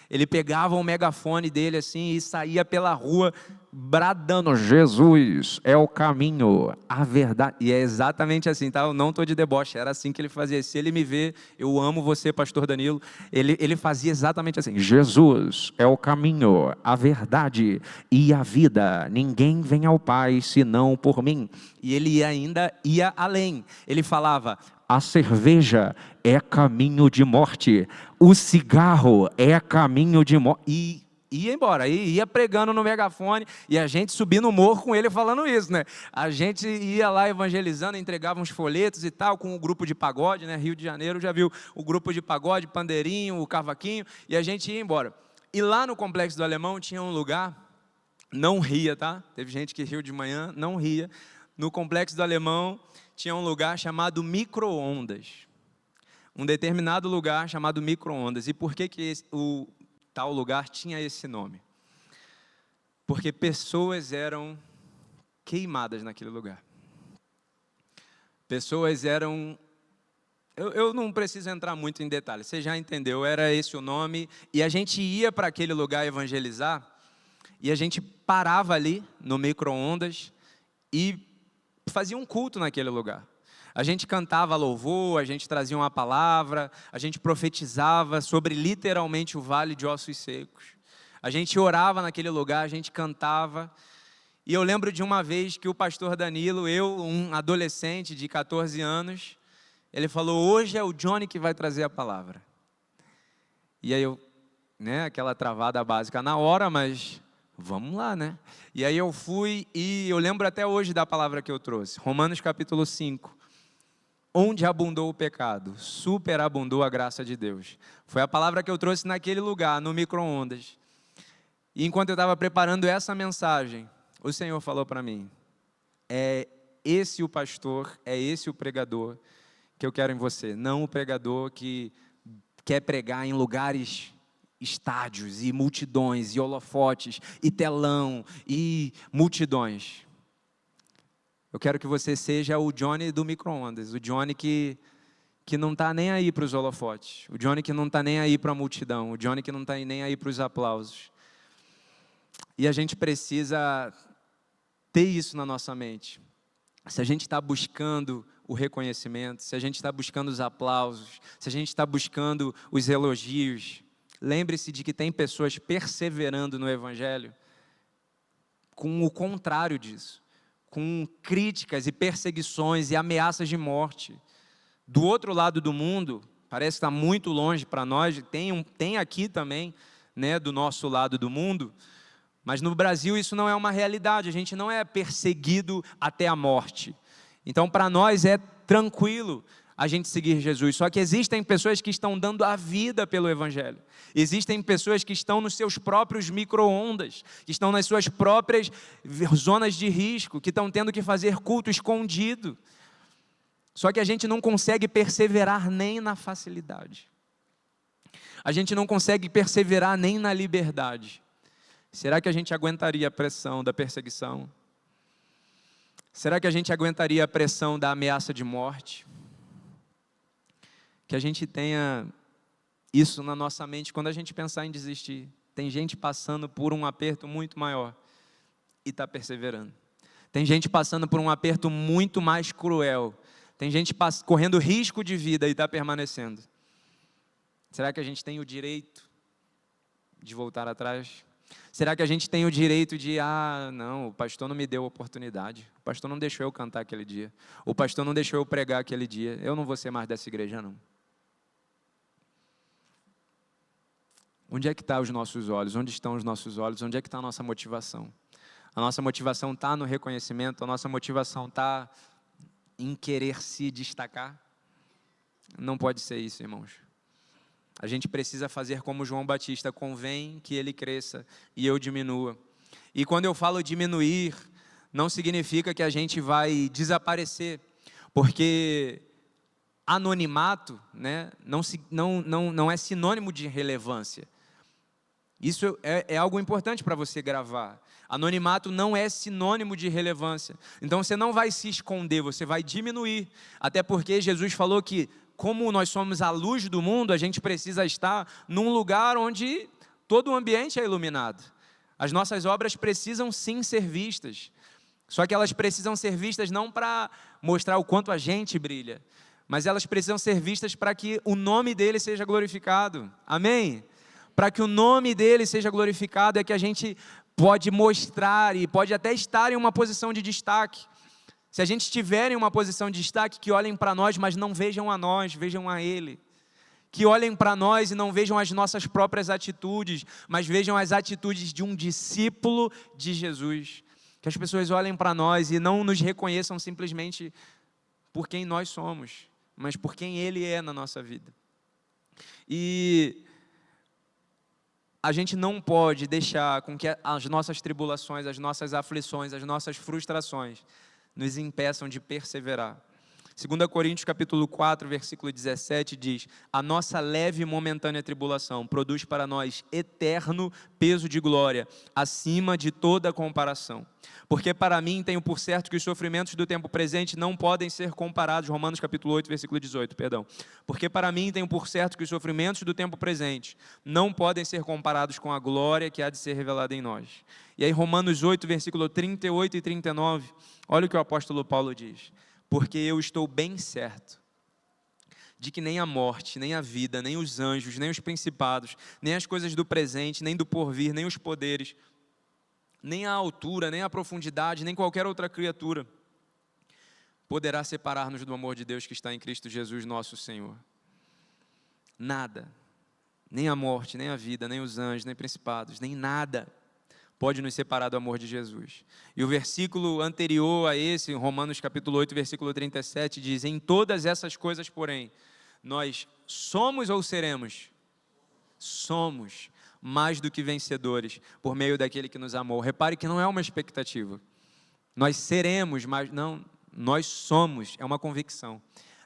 Ele pegava o megafone dele assim e saía pela rua bradando: Jesus é o caminho, a verdade. E é exatamente assim, tá? Eu não estou de deboche, era assim que ele fazia. Se ele me vê, eu amo você, pastor Danilo. Ele fazia exatamente assim: Jesus é o caminho, a verdade e a vida. Ninguém vem ao Pai senão por mim. E ele ainda ia além. Ele falava: a cerveja é caminho de morte, o cigarro é caminho de morte. E ia embora, ia pregando no megafone, e a gente subia no morro com ele falando isso, né? A gente ia lá evangelizando, entregava uns folhetos e tal, com o grupo de pagode, né? Rio de Janeiro, já viu o grupo de pagode, pandeirinho, o cavaquinho, e a gente ia embora. E lá no Complexo do Alemão tinha um lugar, não ria, tá? Teve gente que riu de manhã, não ria. No Complexo do Alemão tinha um lugar chamado Micro-ondas. Um determinado lugar chamado Micro-ondas. E por que o tal lugar tinha esse nome? Porque pessoas eram queimadas naquele lugar. Pessoas eram... Eu não preciso entrar muito em detalhes, você já entendeu, era esse o nome. E a gente ia para aquele lugar evangelizar, e a gente parava ali no micro-ondas e fazia um culto naquele lugar. A gente cantava louvor, a gente trazia uma palavra, a gente profetizava sobre literalmente o vale de ossos secos. A gente orava naquele lugar, a gente cantava. E eu lembro de uma vez que o pastor Danilo, um adolescente de 14 anos, ele falou, hoje é o Johnny que vai trazer a palavra. E aí aquela travada básica na hora, mas vamos lá, né? E aí eu fui e eu lembro até hoje da palavra que eu trouxe. Romanos capítulo 5. Onde abundou o pecado, superabundou a graça de Deus. Foi a palavra que eu trouxe naquele lugar, no micro-ondas. E enquanto eu estava preparando essa mensagem, o Senhor falou para mim, é esse o pastor, é esse o pregador que eu quero em você. Não o pregador que quer pregar em lugares, estádios e multidões, e holofotes, e telão, e multidões. Eu quero que você seja o Johnny do micro-ondas, o Johnny que não está nem aí para os holofotes, o Johnny que não está nem aí para a multidão, o Johnny que não está nem aí para os aplausos. E a gente precisa ter isso na nossa mente. Se a gente está buscando o reconhecimento, se a gente está buscando os aplausos, se a gente está buscando os elogios, lembre-se de que tem pessoas perseverando no Evangelho com o contrário disso, com críticas e perseguições e ameaças de morte. Do outro lado do mundo, parece que está muito longe para nós, tem aqui também, do nosso lado do mundo, mas no Brasil isso não é uma realidade, a gente não é perseguido até a morte. Então, para nós é tranquilo a gente seguir Jesus. Só que existem pessoas que estão dando a vida pelo Evangelho. Existem pessoas que estão nos seus próprios micro-ondas, que estão nas suas próprias zonas de risco, que estão tendo que fazer culto escondido. Só que a gente não consegue perseverar nem na facilidade. A gente não consegue perseverar nem na liberdade. Será que a gente aguentaria a pressão da perseguição? Será que a gente aguentaria a pressão da ameaça de morte? Que a gente tenha isso na nossa mente quando a gente pensar em desistir. Tem gente passando por um aperto muito maior e está perseverando. Tem gente passando por um aperto muito mais cruel. Tem gente correndo risco de vida e está permanecendo. Será que a gente tem o direito de voltar atrás? Será que a gente tem o direito de, não, o pastor não me deu oportunidade, o pastor não deixou eu cantar aquele dia, o pastor não deixou eu pregar aquele dia, eu não vou ser mais dessa igreja não. Onde é que estão os nossos olhos? Onde estão os nossos olhos? Onde é que está a nossa motivação? A nossa motivação está no reconhecimento, a nossa motivação está em querer se destacar? Não pode ser isso, irmãos. A gente precisa fazer como João Batista, convém que ele cresça e eu diminua. E quando eu falo diminuir, não significa que a gente vai desaparecer, porque anonimato não é sinônimo de relevância. Isso é algo importante para você gravar. Anonimato não é sinônimo de relevância. Então você não vai se esconder, você vai diminuir. Até porque Jesus falou que, como nós somos a luz do mundo, a gente precisa estar num lugar onde todo o ambiente é iluminado. As nossas obras precisam sim ser vistas. Só que elas precisam ser vistas não para mostrar o quanto a gente brilha, mas elas precisam ser vistas para que o nome dele seja glorificado. Amém? Para que o nome dele seja glorificado é que a gente pode mostrar e pode até estar em uma posição de destaque. Se a gente estiver em uma posição de destaque, que olhem para nós, mas não vejam a nós, vejam a Ele. Que olhem para nós e não vejam as nossas próprias atitudes, mas vejam as atitudes de um discípulo de Jesus. Que as pessoas olhem para nós e não nos reconheçam simplesmente por quem nós somos, mas por quem Ele é na nossa vida. E a gente não pode deixar com que as nossas tribulações, as nossas aflições, as nossas frustrações nos impeçam de perseverar. 2 Coríntios capítulo 4, versículo 17 diz: a nossa leve e momentânea tribulação produz para nós eterno peso de glória, acima de toda comparação. Porque para mim tenho por certo que os sofrimentos do tempo presente não podem ser comparados, Romanos capítulo 8, versículo 18, perdão. Porque para mim tenho por certo que os sofrimentos do tempo presente não podem ser comparados com a glória que há de ser revelada em nós. E aí Romanos 8, versículo 38 e 39, olha o que o apóstolo Paulo diz: porque eu estou bem certo de que nem a morte, nem a vida, nem os anjos, nem os principados, nem as coisas do presente, nem do porvir, nem os poderes, nem a altura, nem a profundidade, nem qualquer outra criatura poderá separar-nos do amor de Deus que está em Cristo Jesus nosso Senhor. Nada, nem a morte, nem a vida, nem os anjos, nem principados, nem nada pode nos separar do amor de Jesus. E o versículo anterior a esse, Romanos capítulo 8, versículo 37, diz: em todas essas coisas, porém, nós somos ou seremos? Somos mais do que vencedores, por meio daquele que nos amou. Repare que não é uma expectativa. Nós seremos, mas não, nós somos, é uma convicção.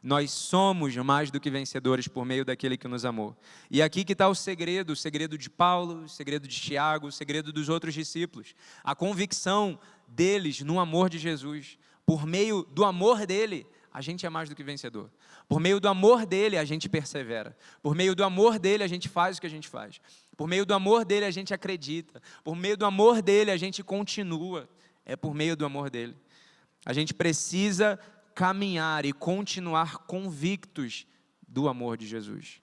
Nós somos mais do que vencedores por meio daquele que nos amou. E aqui que está o segredo de Paulo, o segredo de Tiago, o segredo dos outros discípulos. A convicção deles no amor de Jesus. Por meio do amor dele, a gente é mais do que vencedor. Por meio do amor dele, a gente persevera. Por meio do amor dele, a gente faz o que a gente faz. Por meio do amor dele, a gente acredita. Por meio do amor dele, a gente continua. É por meio do amor dele. A gente precisa caminhar e continuar convictos do amor de Jesus.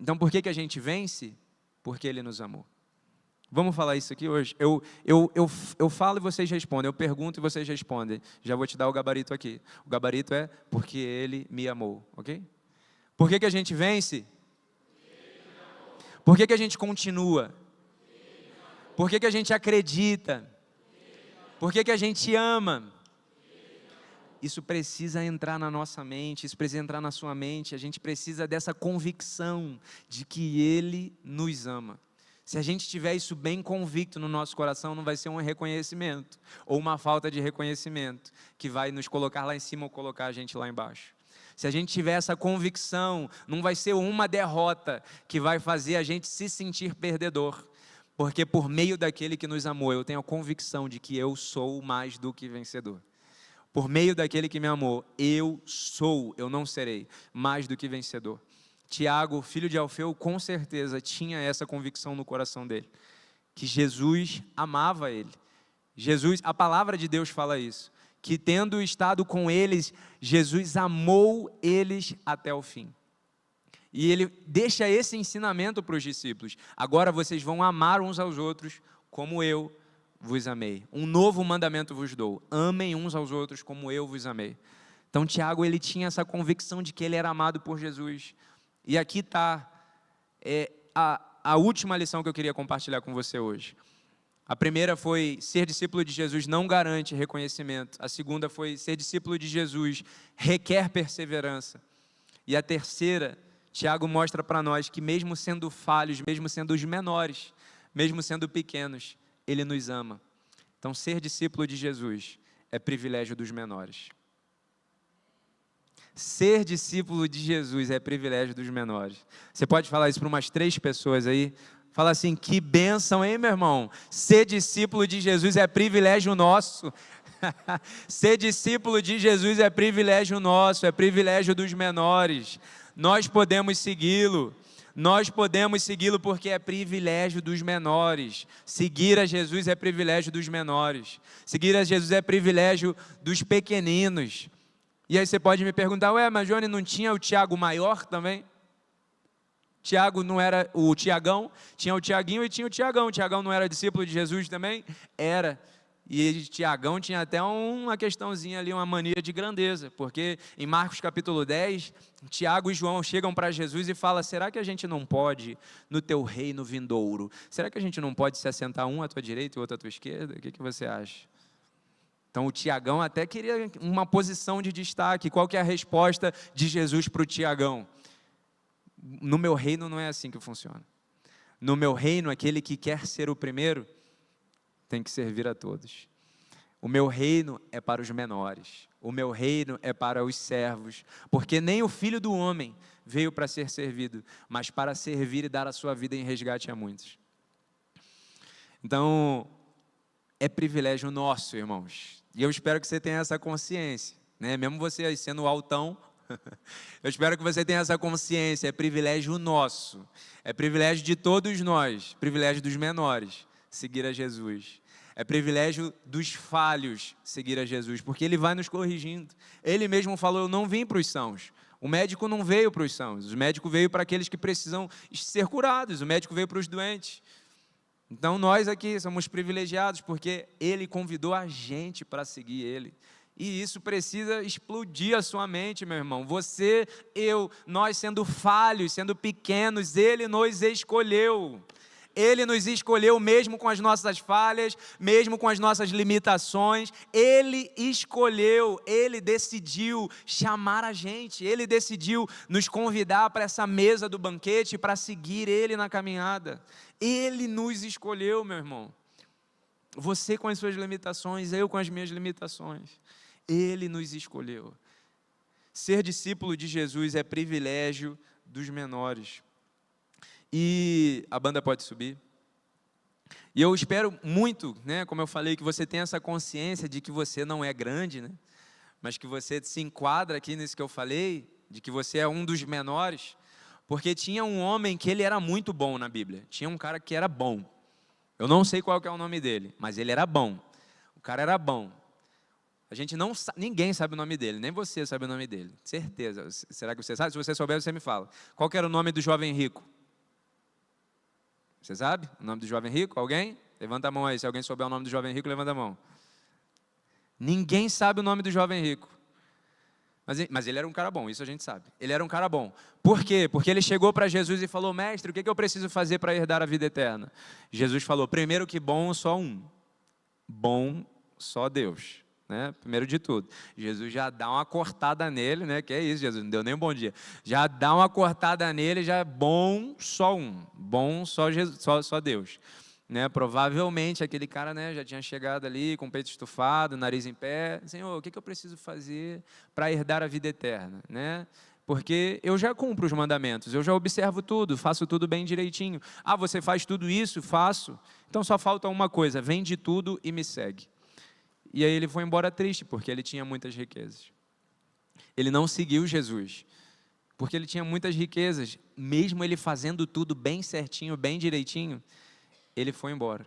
Então, por que a gente vence? Porque ele nos amou. Vamos falar isso aqui hoje? Eu falo e vocês respondem, eu pergunto e vocês respondem. Já vou te dar o gabarito aqui. O gabarito é porque ele me amou, ok? Por que a gente vence? Por que a gente continua? Por que a gente acredita? Por que a gente ama? Isso precisa entrar na nossa mente, isso precisa entrar na sua mente. A gente precisa dessa convicção de que ele nos ama. Se a gente tiver isso bem convicto no nosso coração, não vai ser um reconhecimento ou uma falta de reconhecimento que vai nos colocar lá em cima ou colocar a gente lá embaixo. Se a gente tiver essa convicção, não vai ser uma derrota que vai fazer a gente se sentir perdedor. Porque por meio daquele que nos amou, eu tenho a convicção de que eu sou mais do que vencedor. Por meio daquele que me amou, eu não serei, mais do que vencedor. Tiago, filho de Alfeu, com certeza tinha essa convicção no coração dele, que Jesus amava ele. Jesus, a palavra de Deus fala isso, que tendo estado com eles, Jesus amou eles até o fim. E ele deixa esse ensinamento para os discípulos: agora vocês vão amar uns aos outros como eu vos amei. Um novo mandamento vos dou: amem uns aos outros como eu vos amei. Então Tiago, ele tinha essa convicção de que ele era amado por Jesus. E aqui está a última lição que eu queria compartilhar com você hoje. A primeira foi: ser discípulo de Jesus não garante reconhecimento. A segunda foi: ser discípulo de Jesus requer perseverança. E a terceira, Tiago mostra para nós que mesmo sendo falhos, mesmo sendo os menores, mesmo sendo pequenos, ele nos ama. Então, ser discípulo de Jesus é privilégio dos menores. Ser discípulo de Jesus é privilégio dos menores. Você pode falar isso para umas 3 pessoas aí? Fala assim: que bênção, hein, meu irmão? Ser discípulo de Jesus é privilégio nosso. Ser discípulo de Jesus é privilégio nosso, é privilégio dos menores. Nós podemos segui-lo. Nós podemos segui-lo porque é privilégio dos menores. Seguir a Jesus é privilégio dos menores. Seguir a Jesus é privilégio dos pequeninos. E aí você pode me perguntar: ué, mas Johnny, não tinha o Tiago maior também? Tiago não era o Tiagão? Tinha o Tiaguinho e tinha o Tiagão. O Tiagão não era discípulo de Jesus também? Era. E Tiagão tinha até uma questãozinha ali, uma mania de grandeza, porque em Marcos capítulo 10, Tiago e João chegam para Jesus e falam: será que a gente não pode, no teu reino vindouro, será que a gente não pode se assentar um à tua direita e o outro à tua esquerda? O que você acha? Então o Tiagão até queria uma posição de destaque. Qual que é a resposta de Jesus para o Tiagão? No meu reino não é assim que funciona. No meu reino, aquele que quer ser o primeiro tem que servir a todos. O meu reino é para os menores, o meu reino é para os servos, porque nem o Filho do Homem veio para ser servido, mas para servir e dar a sua vida em resgate a muitos. Então, é privilégio nosso, irmãos, e eu espero que você tenha essa consciência, né? Mesmo você aí sendo altão, eu espero que você tenha essa consciência, é privilégio nosso, é privilégio de todos nós, privilégio dos menores, seguir a Jesus. É privilégio dos falhos seguir a Jesus, porque Ele vai nos corrigindo. Ele mesmo falou, eu não vim para os sãos. O médico não veio para os sãos, o médico veio para aqueles que precisam ser curados, o médico veio para os doentes. Então nós aqui somos privilegiados, porque Ele convidou a gente para seguir Ele. E isso precisa explodir a sua mente, meu irmão. Você, eu, nós sendo falhos, sendo pequenos, Ele nos escolheu. Ele nos escolheu mesmo com as nossas falhas, mesmo com as nossas limitações. Ele escolheu, Ele decidiu chamar a gente. Ele decidiu nos convidar para essa mesa do banquete, para seguir Ele na caminhada. Ele nos escolheu, meu irmão. Você com as suas limitações, eu com as minhas limitações. Ele nos escolheu. Ser discípulo de Jesus é privilégio dos menores. E a banda pode subir. E eu espero muito, né, como eu falei, que você tenha essa consciência de que você não é grande, né, mas que você se enquadra aqui nisso que eu falei, de que você é um dos menores, porque tinha um homem que ele era muito bom na Bíblia. Tinha um cara que era bom. Eu não sei qual que é o nome dele, mas ele era bom. O cara era bom. A gente não sabe, ninguém sabe o nome dele, nem você sabe o nome dele, certeza. Será que você sabe? Se você souber, você me fala. Qual que era o nome do jovem rico? Você sabe o nome do jovem rico? Alguém? Levanta a mão aí. Se alguém souber o nome do jovem rico, levanta a mão. Ninguém sabe o nome do jovem rico. Mas ele era um cara bom, isso a gente sabe. Ele era um cara bom. Por quê? Porque ele chegou para Jesus e falou, mestre, o que eu preciso fazer para herdar a vida eterna? Jesus falou, primeiro que bom, só um. Bom, só Deus. Né? Primeiro de tudo, Jesus já dá uma cortada nele, né? Que é isso, Jesus, não deu nem um bom dia. Já dá uma cortada nele, já é bom só um, bom só Jesus, só Deus. Né? Provavelmente aquele cara, né, já tinha chegado ali com o peito estufado, nariz em pé. Senhor, o que eu preciso fazer para herdar a vida eterna? Né? Porque eu já cumpro os mandamentos, eu já observo tudo, faço tudo bem direitinho. Ah, você faz tudo isso? Faço. Então só falta uma coisa, vende tudo e me segue. E aí ele foi embora triste, porque ele tinha muitas riquezas. Ele não seguiu Jesus, porque ele tinha muitas riquezas. Mesmo ele fazendo tudo bem certinho, bem direitinho, ele foi embora.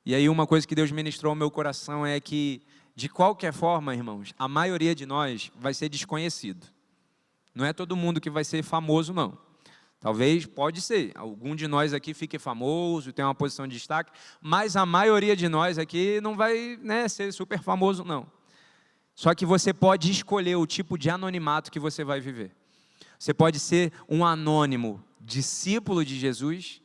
E aí uma coisa que Deus ministrou ao meu coração é que, de qualquer forma, irmãos, a maioria de nós vai ser desconhecido. Não é todo mundo que vai ser famoso, não. Talvez, pode ser, algum de nós aqui fique famoso, tenha uma posição de destaque, mas a maioria de nós aqui não vai, né, ser super famoso, não. Só que você pode escolher o tipo de anonimato que você vai viver. Você pode ser um anônimo discípulo de Jesus,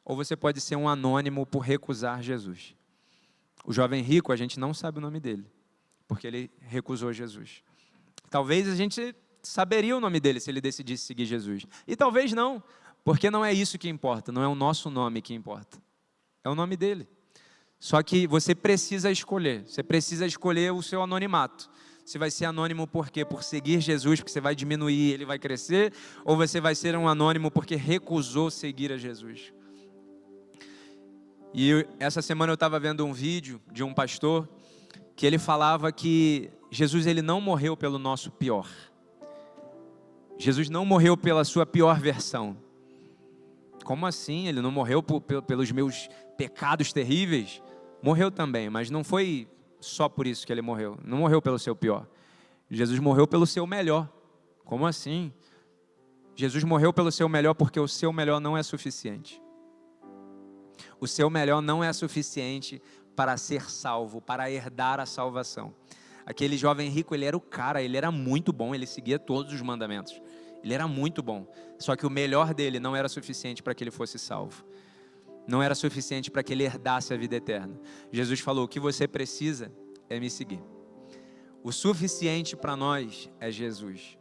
ou você pode ser um anônimo por recusar Jesus. O jovem rico, a gente não sabe o nome dele, porque ele recusou Jesus. Talvez a gente saberia o nome dele se ele decidisse seguir Jesus. E talvez não, porque não é isso que importa, não é o nosso nome que importa. É o nome dele. Só que você precisa escolher o seu anonimato. Você vai ser anônimo por quê? Por seguir Jesus, porque você vai diminuir e ele vai crescer, ou você vai ser um anônimo porque recusou seguir a Jesus. E essa semana eu estava vendo um vídeo de um pastor que ele falava que Jesus ele não morreu pelo nosso pior. Jesus não morreu pela sua pior versão. Como assim? Ele não morreu pelos meus pecados terríveis? Morreu também, mas não foi só por isso que ele morreu. Não morreu pelo seu pior. Jesus morreu pelo seu melhor. Como assim? Jesus morreu pelo seu melhor porque o seu melhor não é suficiente. O seu melhor não é suficiente para ser salvo, para herdar a salvação. Aquele jovem rico, ele era o cara, ele era muito bom, ele seguia todos os mandamentos. Ele era muito bom, só que o melhor dele não era suficiente para que ele fosse salvo. Não era suficiente para que ele herdasse a vida eterna. Jesus falou, o que você precisa é me seguir. O suficiente para nós é Jesus.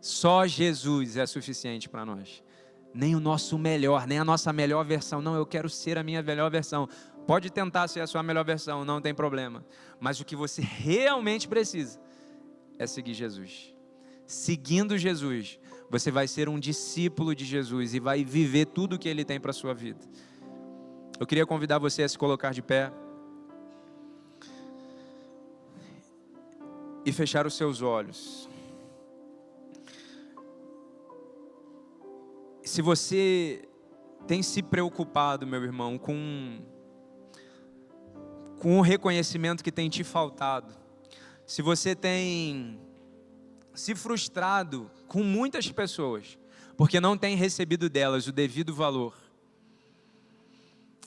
Só Jesus é suficiente para nós. nem o nosso melhor, nem a nossa melhor versão. Não, eu quero ser a minha melhor versão. Pode tentar ser a sua melhor versão, não tem problema. Mas o que você realmente precisa é seguir Jesus. Seguindo Jesus, você vai ser um discípulo de Jesus e vai viver tudo o que Ele tem para a sua vida. Eu queria convidar você a se colocar de pé e fechar os seus olhos. Se você tem se preocupado, meu irmão, com o reconhecimento que tem te faltado, se você tem se frustrado com muitas pessoas, porque não tem recebido delas o devido valor,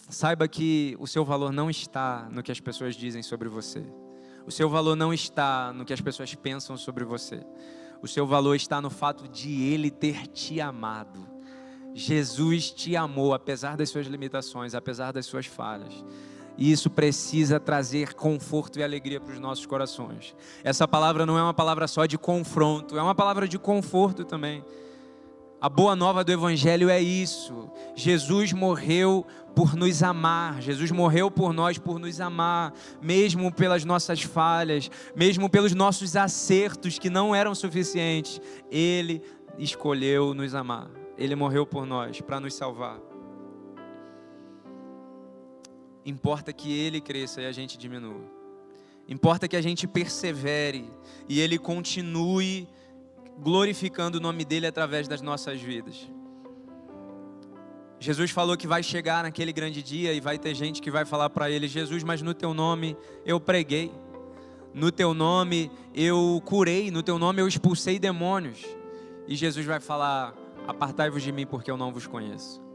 saiba que o seu valor não está no que as pessoas dizem sobre você. O seu valor não está no que as pessoas pensam sobre você. O seu valor está no fato de Ele ter te amado. Jesus te amou, apesar das suas limitações, apesar das suas falhas. E isso precisa trazer conforto e alegria para os nossos corações. Essa palavra não é uma palavra só de confronto, é uma palavra de conforto também. A boa nova do Evangelho é isso. Jesus morreu por nos amar. Jesus morreu por nós, por nos amar. Mesmo pelas nossas falhas, mesmo pelos nossos acertos que não eram suficientes. Ele escolheu nos amar. Ele morreu por nós, para nos salvar. Importa que Ele cresça e a gente diminua. Importa que a gente persevere e Ele continue glorificando o nome dEle através das nossas vidas. Jesus falou que vai chegar naquele grande dia e vai ter gente que vai falar para Ele: Jesus, mas no Teu nome eu preguei, no Teu nome eu curei, no Teu nome eu expulsei demônios. E Jesus vai falar: apartai-vos de mim porque eu não vos conheço.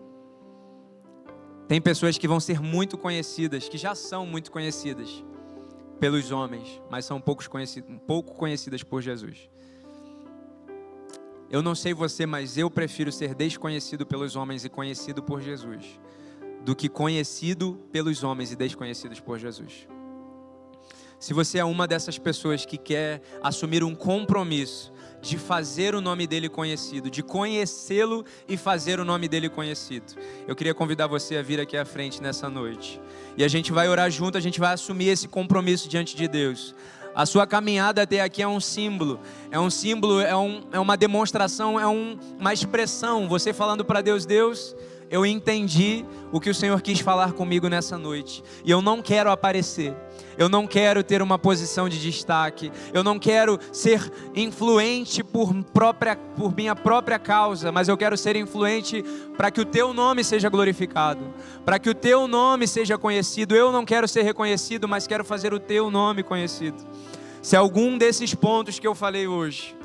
Tem pessoas que vão ser muito conhecidas, que já são muito conhecidas pelos homens, mas são pouco conhecidas por Jesus. Eu não sei você, mas eu prefiro ser desconhecido pelos homens e conhecido por Jesus, do que conhecido pelos homens e desconhecidos por Jesus. Se você é uma dessas pessoas que quer assumir um compromisso de fazer o nome dele conhecido, de conhecê-lo e fazer o nome dele conhecido, eu queria convidar você a vir aqui à frente nessa noite. E a gente vai orar junto, a gente vai assumir esse compromisso diante de Deus. A sua caminhada até aqui é um símbolo, é uma demonstração, uma expressão. Você falando para Deus: Deus, eu entendi o que o Senhor quis falar comigo nessa noite. E eu não quero aparecer, eu não quero ter uma posição de destaque, eu não quero ser influente por minha própria causa, mas eu quero ser influente para que o Teu nome seja glorificado, para que o Teu nome seja conhecido. Eu não quero ser reconhecido, mas quero fazer o Teu nome conhecido. Se algum desses pontos que eu falei hoje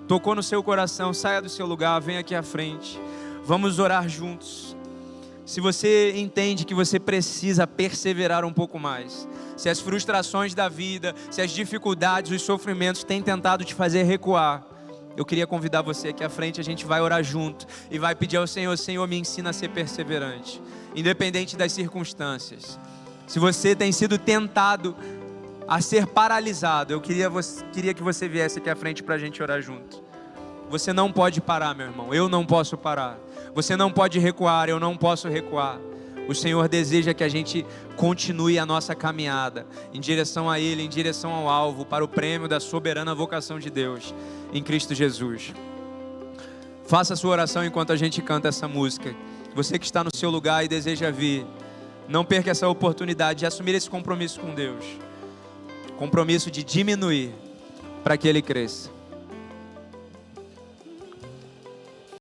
tocou no seu coração, saia do seu lugar, venha aqui à frente, vamos orar juntos. Se você entende que você precisa perseverar um pouco mais, se as frustrações da vida, se as dificuldades, os sofrimentos têm tentado te fazer recuar, eu queria convidar você aqui à frente. A gente vai orar junto e vai pedir ao Senhor: Senhor, me ensina a ser perseverante, independente das circunstâncias. Se você tem sido tentado a ser paralisado, eu queria que você viesse aqui à frente para a gente orar junto. Você não pode parar, meu irmão, eu não posso parar. Você não pode recuar, eu não posso recuar. O Senhor deseja que a gente continue a nossa caminhada em direção a Ele, em direção ao alvo, para o prêmio da soberana vocação de Deus em Cristo Jesus. Faça a sua oração enquanto a gente canta essa música. Você que está no seu lugar e deseja vir, não perca essa oportunidade de assumir esse compromisso com Deus. Compromisso de diminuir para que Ele cresça.